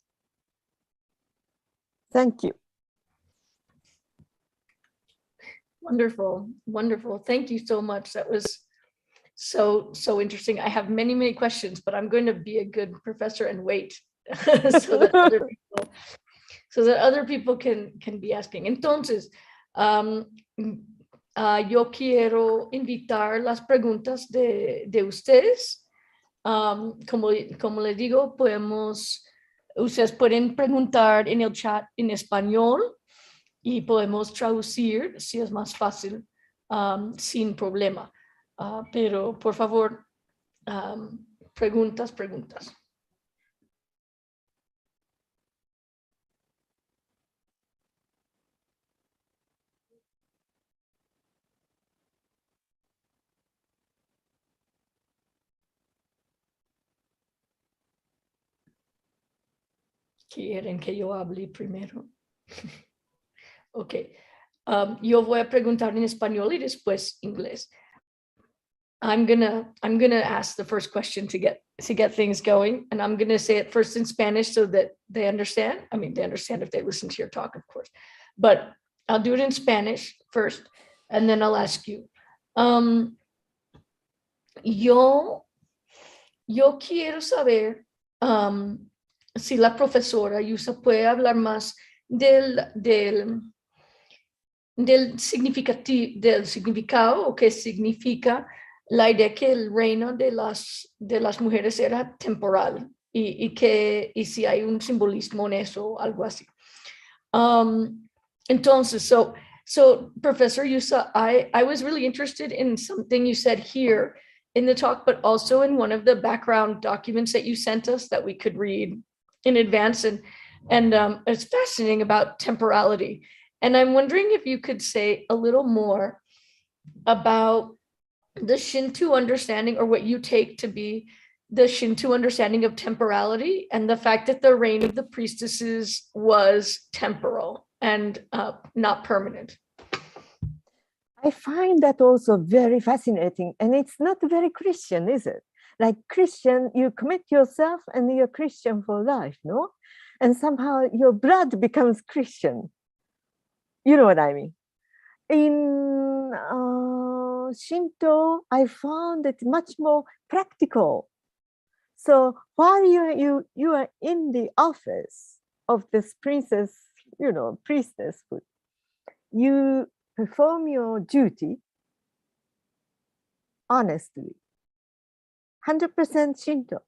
Thank you. Wonderful, wonderful. Thank you so much. That was so interesting. I have many questions, but I'm going to be a good professor and wait so that other people can be asking. Entonces, yo quiero invitar las preguntas de ustedes. Como les digo, ustedes pueden preguntar en el chat en español y podemos traducir si es más fácil sin problema. Pero por favor, preguntas. ¿Quieren que yo hable primero? Ok. Yo voy a preguntar en español y después inglés. I'm gonna ask the first question to get things going, and I'm gonna say it first in Spanish so that they understand. I mean, they understand if they listen to your talk, of course, but I'll do it in Spanish first, and then I'll ask you. Yo quiero saber si la profesora Yusa puede hablar más del significado o qué significa la idea que el reino de las mujeres era temporal y si hay un simbolismo en eso, algo así. Entonces, so Professor Yusa, I was really interested in something you said here in the talk, but also in one of the background documents that you sent us that we could read in advance, and it's fascinating about temporality. And I'm wondering if you could say a little more about the Shinto understanding, or what you take to be the Shinto understanding of temporality and the fact that the reign of the priestesses was temporal and not permanent. I find that also very fascinating, and it's not very Christian, is it? Like Christian, you commit yourself and you're Christian for life, no? And somehow your blood becomes Christian. You know what I mean? In Shinto, I found it much more practical. So while you are in the office of this princess, priestesshood, you perform your duty honestly, 100% Shinto.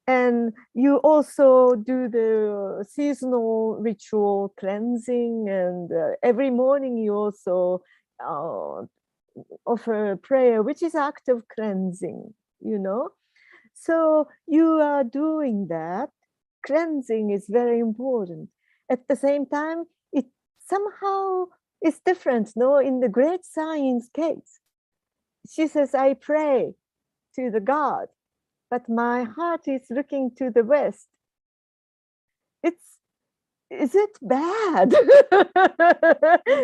And you also do the seasonal ritual cleansing, and every morning you also offer prayer, which is act of cleansing, So you are doing that. Cleansing is very important. At the same time, it somehow is different, no? In the great science case, she says, I pray to the God, but my heart is looking to the West. Is it bad?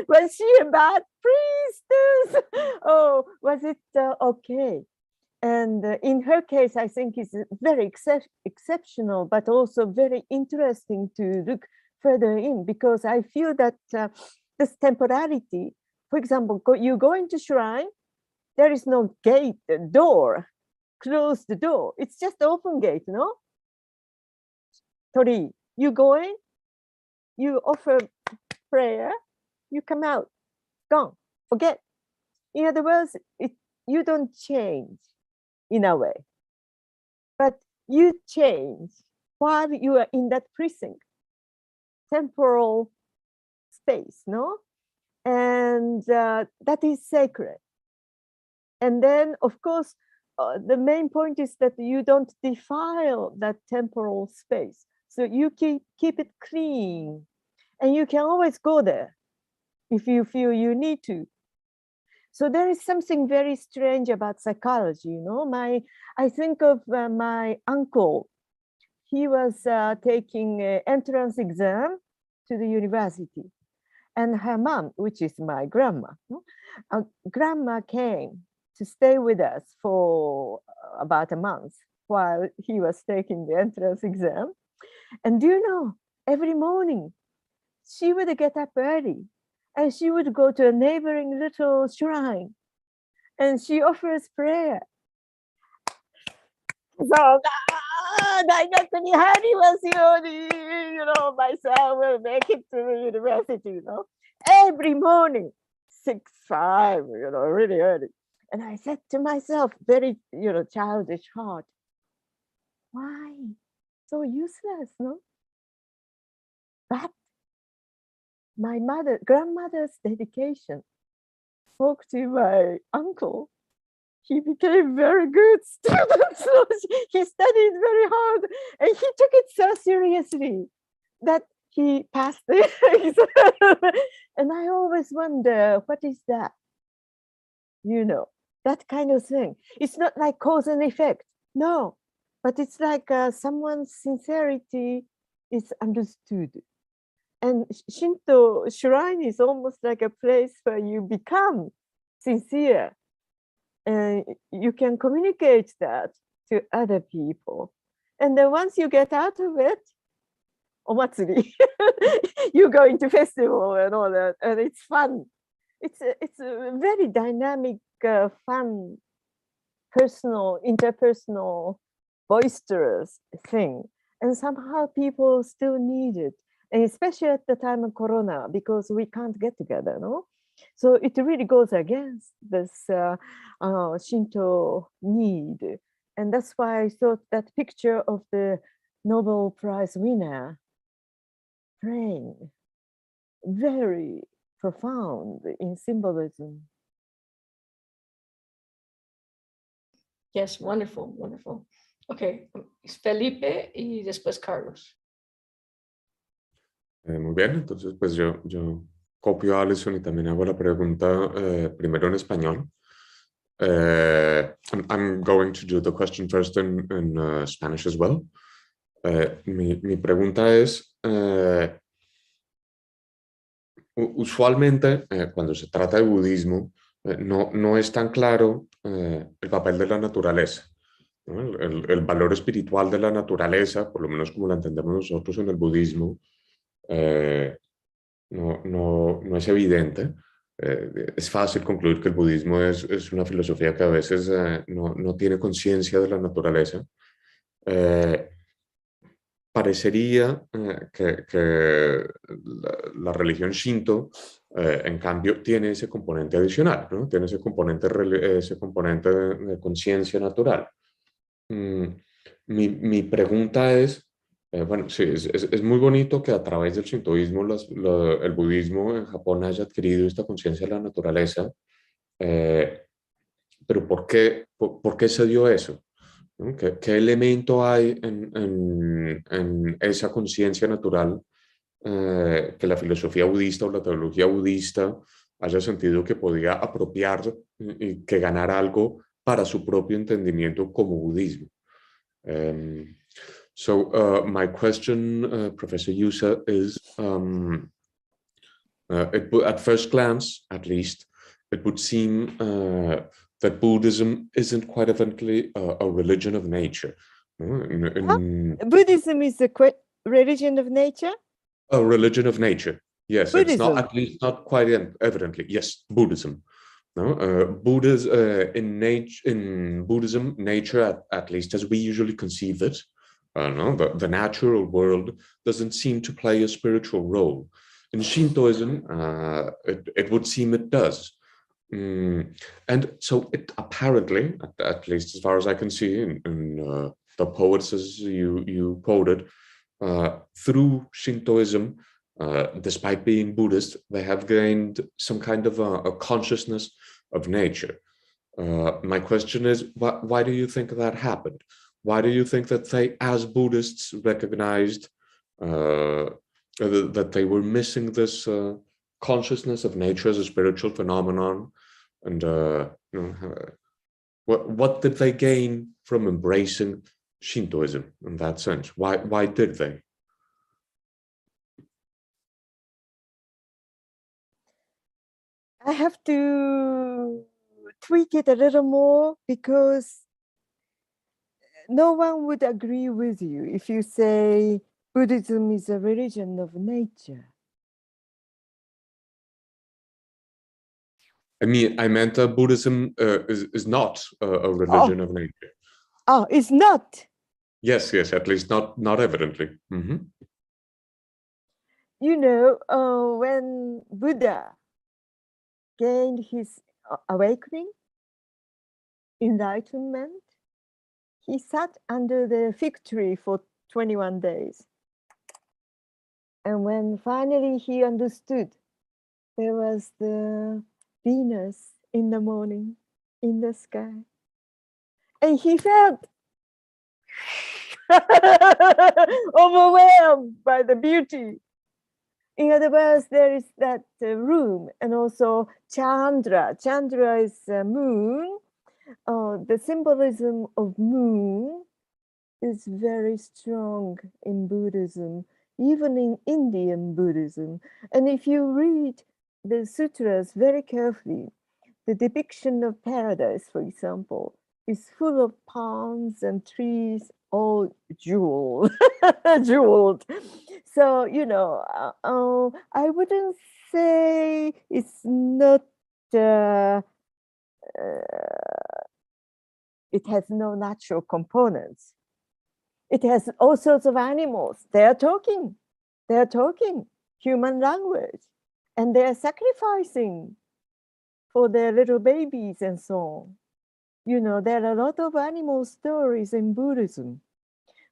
Was she a bad priestess? Oh, was it okay? And in her case, I think it's very exceptional, but also very interesting to look further in, because I feel that this temporality, for example, you go into shrine, there is no gate, door, close the door. It's just open gate, no? Tori, you go in, you offer prayer, you come out, gone, forget. In other words, you don't change in a way, but you change while you are in that precinct, temporal space, no? And that is sacred. And then, of course, the main point is that you don't defile that temporal space. So you keep it clean, and you can always go there if you feel you need to. So there is something very strange about psychology, I think of my uncle. He was taking an entrance exam to the university, and her mom, which is my grandma, grandma came to stay with us for about a month while he was taking the entrance exam. And do you know, every morning she would get up early and she would go to a neighboring little shrine and she offers prayer. So, my son will make it to the university, every morning, 6:05, really early. And I said to myself, very, childish heart, why so useless, no? But my grandmother's dedication spoke to my uncle. He became very good student. So he studied very hard, and he took it so seriously that he passed the exam. And I always wonder, what is that? That kind of thing. It's not like cause and effect, no, but it's like someone's sincerity is understood. And Shinto shrine is almost like a place where you become sincere. And you can communicate that to other people. And then once you get out of it, omatsuri, you go into festival and all that, and it's fun. It's a very dynamic, fun, personal, interpersonal, boisterous thing. And somehow people still need it. And especially at the time of Corona, because we can't get together, no? So it really goes against this Shinto need. And that's why I thought that picture of the Nobel Prize winner praying, very profound in symbolism. Yes, wonderful, wonderful. Okay, Felipe y después Carlos. Muy bien, entonces pues yo copio a Alison y también hago la pregunta primero en español. I'm going to do the question first in Spanish as well. Mi pregunta es, usualmente cuando se trata de budismo, no es tan claro el papel de la naturaleza, ¿no? El valor espiritual de la naturaleza, por lo menos como la entendemos nosotros en el budismo, no es evidente. Es fácil concluir que el budismo es una filosofía que a veces no tiene conciencia de la naturaleza. Parecería que la religión Shinto, en cambio, tiene ese componente adicional, ¿no? Tiene ese componente de conciencia natural. Mi pregunta es, bueno, sí, es muy bonito que a través del shintoísmo el budismo en Japón haya adquirido esta conciencia de la naturaleza, pero por qué se dio eso? ¿No? ¿Qué elemento hay en esa conciencia natural que la filosofía budista o la teología budista haya sentido que podía apropiar y que ganar algo para su propio entendimiento como budismo? So my question, Professor Yusa, is at first glance, at least, it would seem that Buddhism isn't quite evidently a religion of nature. Buddhism is a religion of nature? A religion of nature, yes. Buddhism. It's not, at least not quite evidently. Yes, Buddhism. No, in Buddhism, nature, at least as we usually conceive it, no, the natural world doesn't seem to play a spiritual role. In Shintoism, it would seem it does. And so it apparently, at least as far as I can see in the poets as you quoted, through Shintoism, despite being Buddhist, they have gained some kind of a consciousness of nature. My question is, why do you think that happened? Why do you think that they, as Buddhists, recognized that they were missing this consciousness of nature as a spiritual phenomenon? And what did they gain from embracing Shintoism in that sense? Why did they? I have to tweak it a little more because no one would agree with you if you say Buddhism is a religion of nature. I meant Buddhism is not a religion of nature. Oh, it's not. Yes, at least not evidently. Mm-hmm. You know, when Buddha gained his awakening, enlightenment, he sat under the fig tree for 21 days. And when finally he understood, there was the Venus in the morning in the sky. And he felt overwhelmed by the beauty. In other words, there is that room, and also Chandra. Chandra is moon. The symbolism of moon is very strong in Buddhism, even in Indian Buddhism. And if you read the sutras very carefully, the depiction of paradise, for example, is full of palms and trees, all jeweled. Jeweled. So, you know, I wouldn't say it's not, it has no natural components. It has all sorts of animals. They are talking human language, and they are sacrificing for their little babies and so on. You know, there are a lot of animal stories in Buddhism.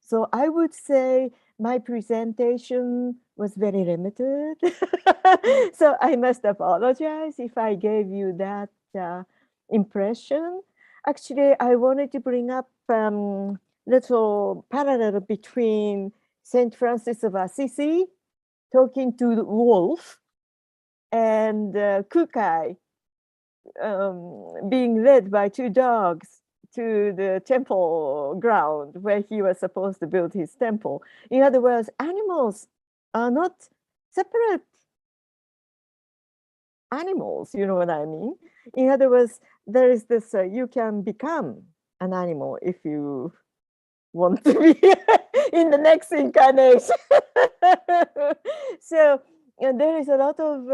So I would say my presentation was very limited. So I must apologize if I gave you that impression. Actually, I wanted to bring up little parallel between Saint Francis of Assisi talking to the wolf and Kukai being led by 2 dogs to the temple ground where he was supposed to build his temple. In other words, animals are not separate animals, you know what I mean? In other words, there is this, you can become an animal if you want to be in the next incarnation. So there is a lot of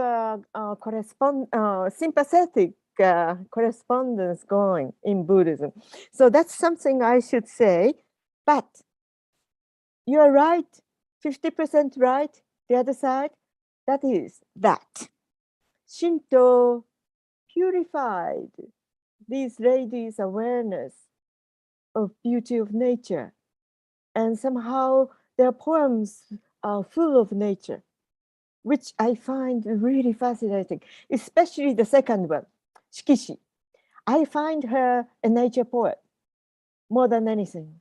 sympathetic correspondence going in Buddhism. So that's something I should say, but you are right, 50% right, the other side, that is that Shinto purified these ladies' awareness of beauty of nature, and somehow their poems are full of nature, which I find really fascinating, especially the second one, Shikishi. I find her a nature poet more than anything.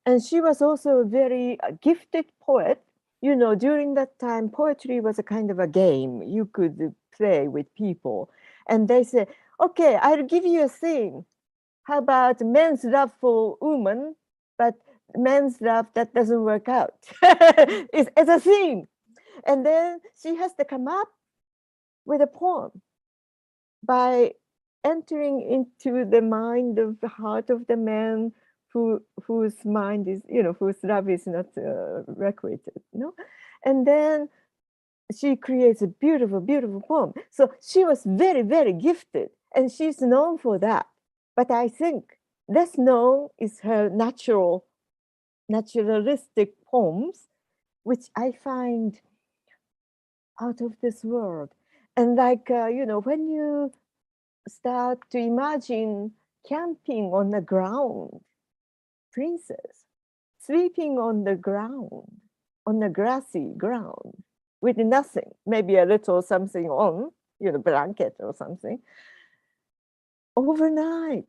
And she was also a very gifted poet. You know, during that time, poetry was a kind of a game you could play with people. And they say, okay, I'll give you a thing. How about men's love for women, but men's love that doesn't work out? it's a thing. And then she has to come up with a poem by entering into the mind of the heart of the man whose mind is, you know, whose love is not requited, you know? And then she creates a beautiful, beautiful poem. So she was very, very gifted, and she's known for that. But I think less known is her naturalistic poems, which I find out of this world. And like, you know, when you start to imagine camping on the ground, Priestess, sleeping on the ground, on the grassy ground, with nothing, maybe a little something on, you know, blanket or something, overnight,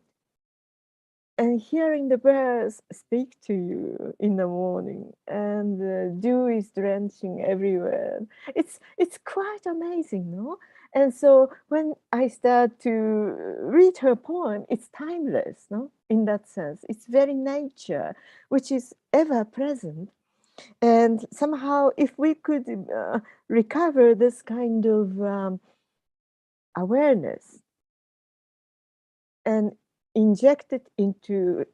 and hearing the birds speak to you in the morning, and the dew is drenching everywhere. It's quite amazing, no? And so when I start to read her poem, it's timeless, no? In that sense, it's very nature, which is ever present. And somehow, if we could recover this kind of awareness and inject it into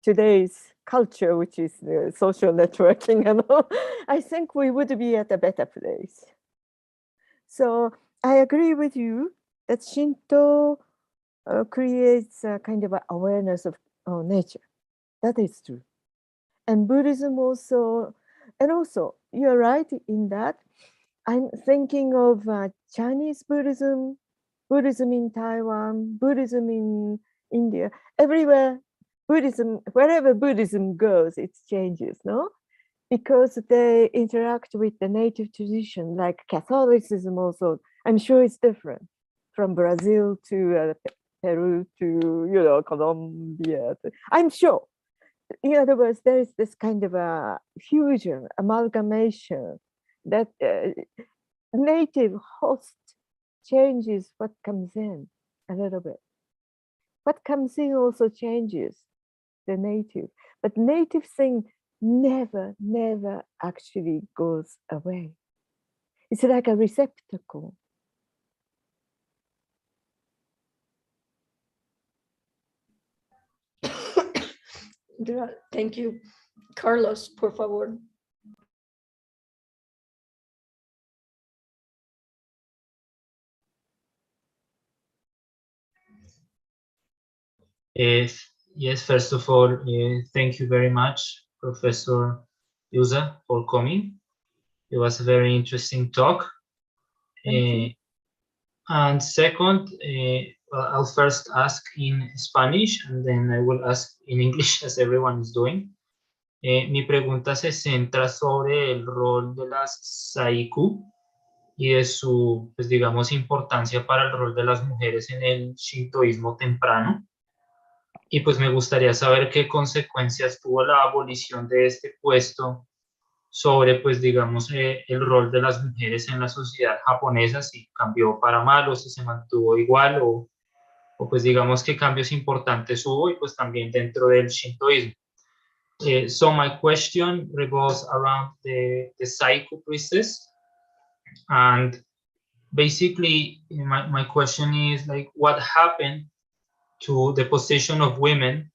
today's culture, which is the social networking and all, I think we would be at a better place. So I agree with you that Shinto creates a kind of awareness of nature. That is true. And Buddhism also, and also you're right in that. I'm thinking of Chinese Buddhism, Buddhism in Taiwan, Buddhism in India, everywhere Buddhism, wherever Buddhism goes, it changes, no? Because they interact with the native tradition, like Catholicism also. I'm sure it's different from Brazil to Peru to, you know, Colombia. I'm sure. In other words, there is this kind of a fusion, amalgamation that native host changes what comes in a little bit. What comes in also changes the native, but native thing never actually goes away. It's like a receptacle. Thank you. Carlos, por favor. Yes, first of all, thank you very much, Professor Yusa, for coming. It was a very interesting talk. And second, I'll first ask in Spanish, and then I will ask in English, as everyone is doing. Mi pregunta se centra sobre el rol de las Saiku y de su, pues digamos, importancia para el rol de las mujeres en el shintoísmo temprano. Y pues me gustaría saber qué consecuencias tuvo la abolición de este puesto sobre, pues, digamos, el rol de las mujeres en la sociedad japonesa, si cambió para mal o si se mantuvo igual o pues digamos qué cambios importantes hubo y pues también dentro del shintoísmo. So my question revolves around the Psycho Priestess, and basically my question is like, what happened to the position of women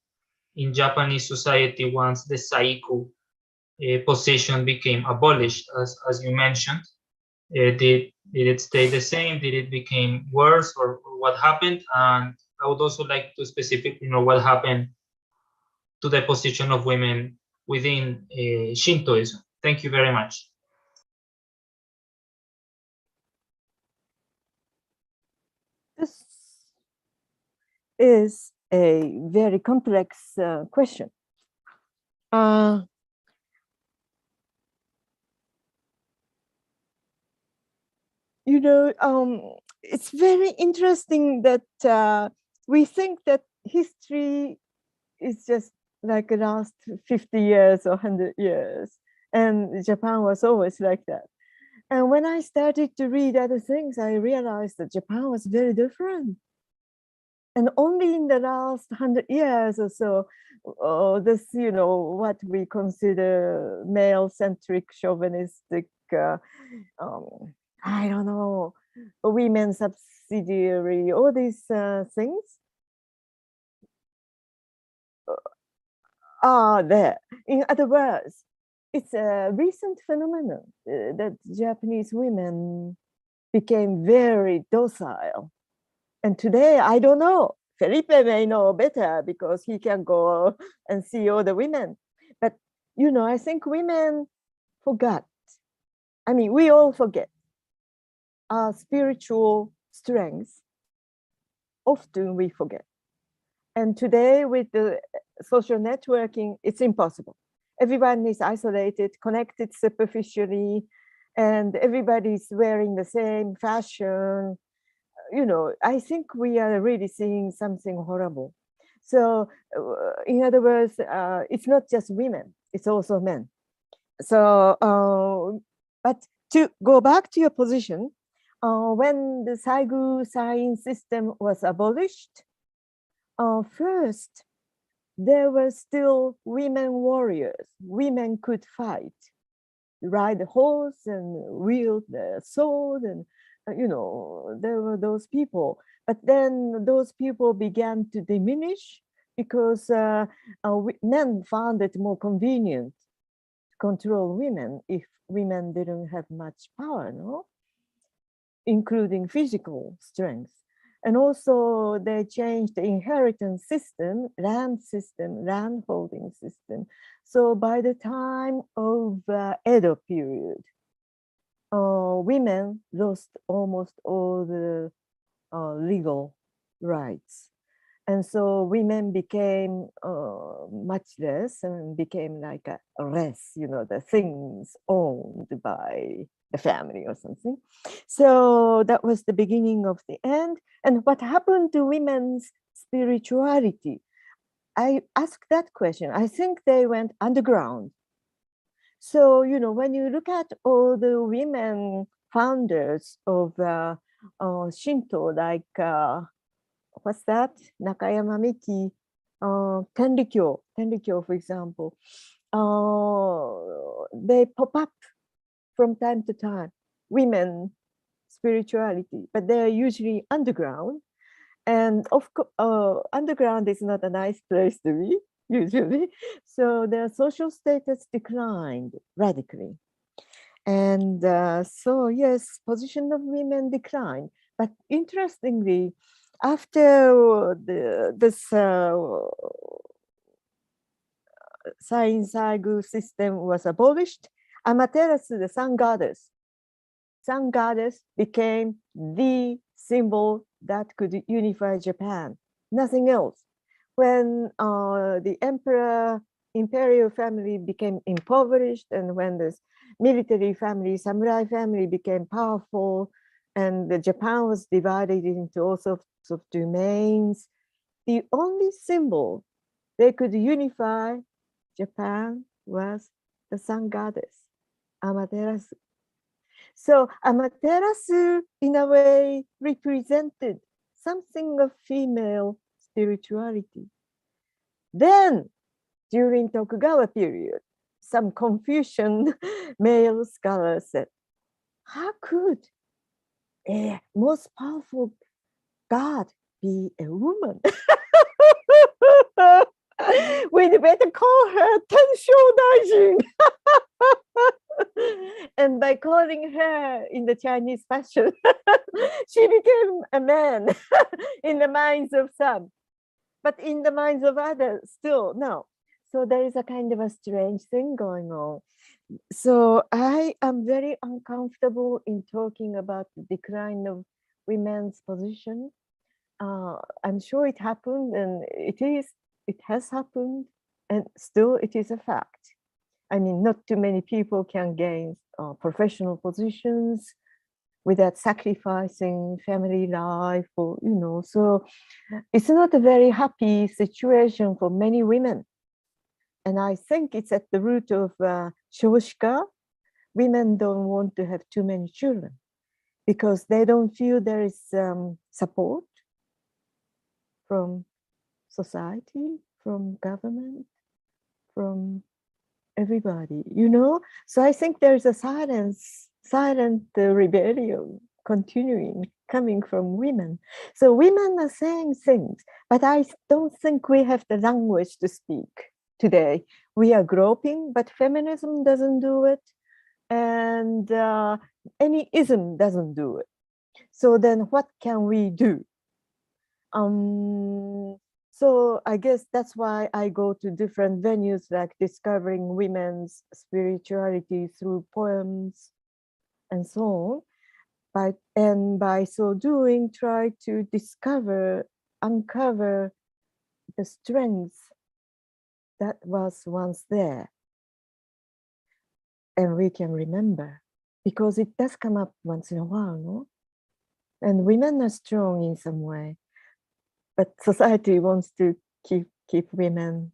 in Japanese society once the Psycho position became abolished, as you mentioned? Did it stay the same? Did it become worse, or what happened? And I would also like to specifically know what happened to the position of women within Shintoism. Thank you very much. This is a very complex question. It's very interesting that we think that history is just like the last 50 years or 100 years, and Japan was always like that. And when I started to read other things, I realized that Japan was very different. And only in the last 100 years or so, this, what we consider male-centric, chauvinistic, I don't know, women subsidiary, all these things are there. In other words, it's a recent phenomenon that Japanese women became very docile. And today, I don't know, Felipe may know better because he can go and see all the women. But, I think women forgot. I mean, we all forget our spiritual strengths. Often we forget. And today with the social networking, it's impossible. Everyone is isolated, connected superficially, and everybody's wearing the same fashion. I think we are really seeing something horrible. So in other words, it's not just women, it's also men. So, but to go back to your position, when the Saigu sign system was abolished, first, there were still women warriors. Women could fight, ride a horse and wield the sword, and there were those people. But then those people began to diminish because men found it more convenient to control women if women didn't have much power, including physical strength. And also they changed the inheritance system, land holding system. So by the time of Edo period, women lost almost all the legal rights. And so women became much less and became like a res, the things owned by the family or something. So that was the beginning of the end. And what happened to women's spirituality? I asked that question. I think they went underground. So, when you look at all the women founders of Shinto, like, what's that? Nakayama Miki, Tenrikyo, for example, they pop up from time to time, women spirituality, but they're usually underground. And of course, underground is not a nice place to be, usually. So their social status declined radically. And so, yes, position of women declined. But interestingly, after this Sain Saigu system was abolished, Amaterasu, the sun goddess became the symbol that could unify Japan, nothing else. When the Imperial family became impoverished, and when this military family, samurai family became powerful, and Japan was divided into all sorts of domains, the only symbol they could unify Japan was the sun goddess. Amaterasu. So Amaterasu, in a way, represented something of female spirituality. Then, during Tokugawa period, some Confucian male scholars said, how could a most powerful god be a woman? We'd better call her Tensho Daijin. And by calling her in the Chinese fashion, she became a man in the minds of some, but in the minds of others, still no. So there is a kind of a strange thing going on. So I am very uncomfortable in talking about the decline of women's position. I'm sure it happened, and it has happened, and still it is a fact. I mean, not too many people can gain professional positions without sacrificing family life, or so it's not a very happy situation for many women. And I think it's at the root of shoshika. Women don't want to have too many children because they don't feel there is support from society, from government, from everybody, So I think there's a silent rebellion continuing, coming from women. So women are saying things, but I don't think we have the language to speak today. We are groping, but feminism doesn't do it, and any ism doesn't do it. So then what can we do? So I guess that's why I go to different venues, like discovering women's spirituality through poems and so on. And by so doing, try to uncover the strength that was once there. And we can remember, because it does come up once in a while, no? And women are strong in some way. But society wants to keep women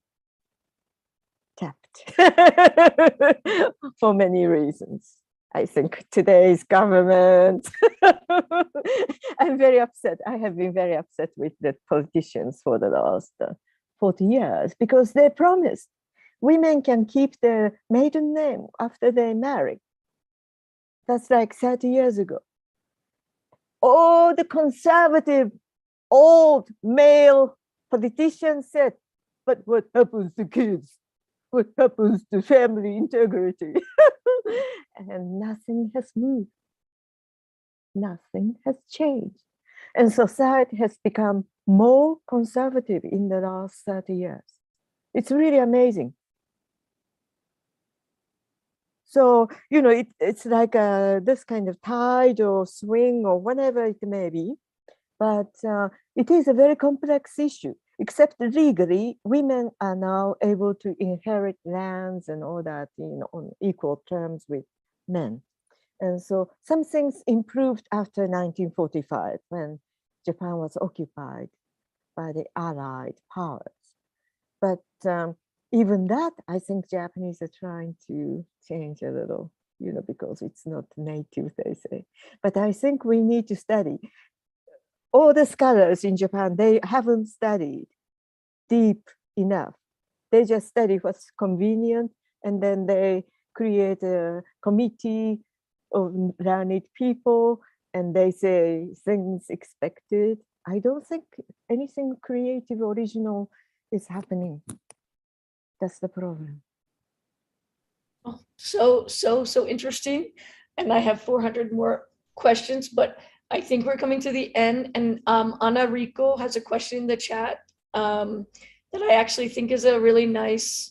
tapped for many reasons. I think today's government, I'm very upset. I have been very upset with the politicians for the last 40 years because they promised women can keep their maiden name after they marry. That's like 30 years ago. All the conservative old male politicians said, but what happens to kids? What happens to family integrity? And nothing has moved. Nothing has changed. And society has become more conservative in the last 30 years. It's really amazing. So, it's like this kind of tide or swing or whatever it may be. But it is a very complex issue, except legally, women are now able to inherit lands and all that, on equal terms with men. And so some things improved after 1945, when Japan was occupied by the Allied powers. But even that, I think Japanese are trying to change a little, because it's not native, they say. But I think we need to study. All the scholars in Japan, they haven't studied deep enough. They just study what's convenient, and then they create a committee of learned people, and they say things expected. I don't think anything creative, original is happening. That's the problem. Oh, so interesting. And I have 400 more questions, but I think we're coming to the end. And Noriko has a question in the chat that I actually think is a really nice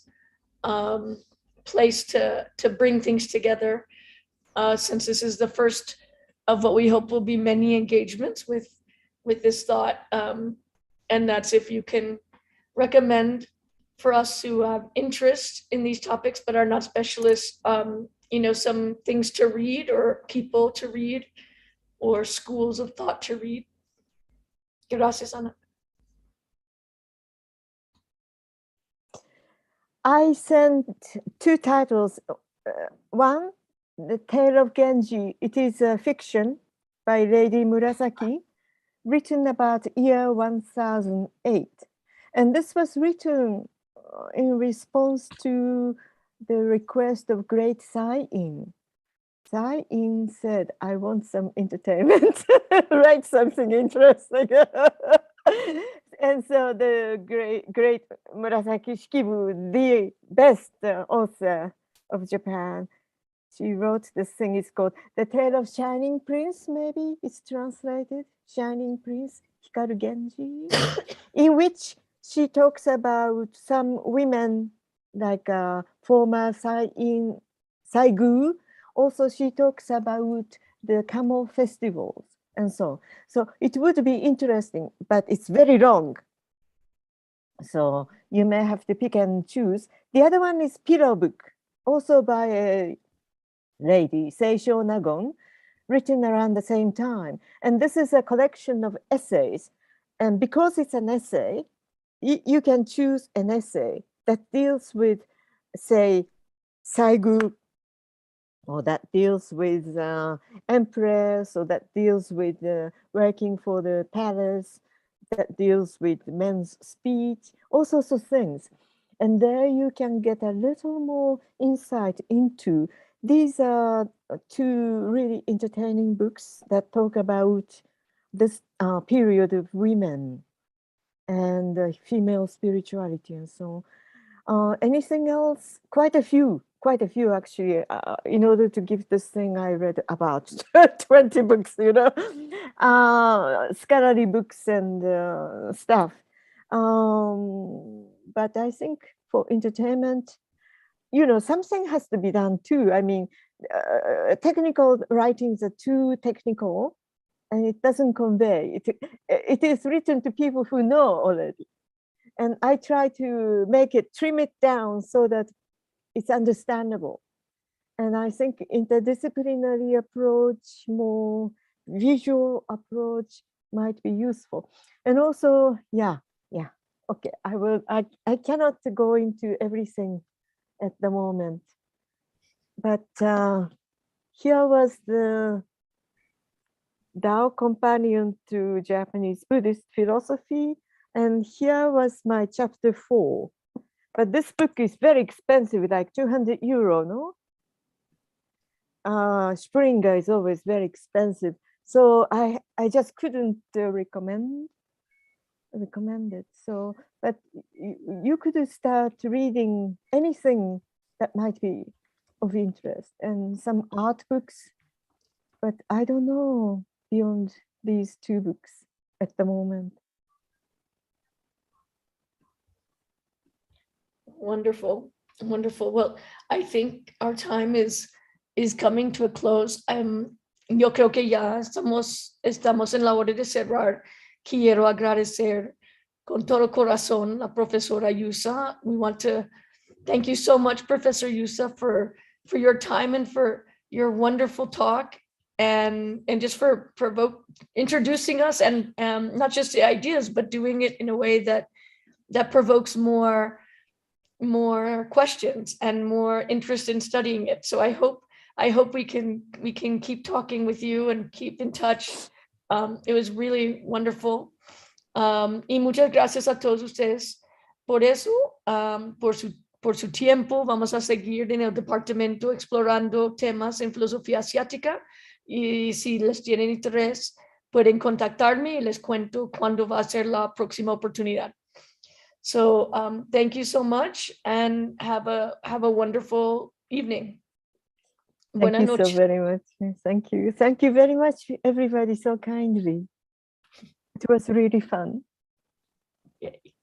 place to bring things together, since this is the first of what we hope will be many engagements with this thought. And that's if you can recommend for us who have interest in these topics but are not specialists, some things to read or people to read or schools of thought to read. Gracias, Ana. I sent two titles. One The Tale of Genji. It is a fiction by Lady Murasaki, written about year 1008. And this was written in response to the request of great Sai-in. Sai-in said, I want some entertainment, write something interesting. And so the great Murasaki Shikibu, the best author of Japan, she wrote this thing. It's called The Tale of Shining Prince, maybe it's translated, Shining Prince, Hikaru Genji, in which she talks about some women like former Sai-in, Saigu. Also, she talks about the camel festivals and so. So it would be interesting, but it's very long. So you may have to pick and choose. The other one is Pillow Book, also by a lady, Seisho Nagon, written around the same time. And this is a collection of essays. And because it's an essay, you can choose an essay that deals with, say, Saigu, or that deals with empress, or that deals with working for the palace, that deals with men's speech, all sorts of things. And there you can get a little more insight into. These are two really entertaining books that talk about this period of women and female spirituality and so on. Anything else? Quite a few actually. In order to give this thing, I read about 20 books, you know, scholarly books and stuff. But I think for entertainment, you know, something has to be done too. I mean, technical writings are too technical and it doesn't convey. It is written to people who know already. And I try to trim it down so that it's understandable. And I think interdisciplinary approach, more visual approach might be useful. And also, okay, I cannot go into everything at the moment. But here was the Tao Companion to Japanese Buddhist Philosophy. And here was my chapter 4. But this book is very expensive, like 200 euro, no? Springer is always very expensive. So I just couldn't recommend it. So, but you could start reading anything that might be of interest, and some art books, but I don't know beyond these two books at the moment. Wonderful, wonderful. Well, I think our time is coming to a close. Yo creo que ya estamos en la hora de cerrar. Quiero agradecer con todo corazón la profesora Yusa. We want to thank you so much, Professor Yusa, for your time and for your wonderful talk, and just for introducing us, and not just the ideas, but doing it in a way that provokes more questions and more interest in studying it. So I hope we can keep talking with you and keep in touch. It was really wonderful. Y muchas gracias a todos ustedes por eso, por su tiempo. Vamos a seguir en el departamento explorando temas en filosofía asiática, y si les tienen interés pueden contactarme y les cuento cuándo va a ser la próxima oportunidad. So thank you so much, and have a wonderful evening. Thank you so very much. Thank you. Thank you very much, everybody, so kindly. It was really fun. Yay.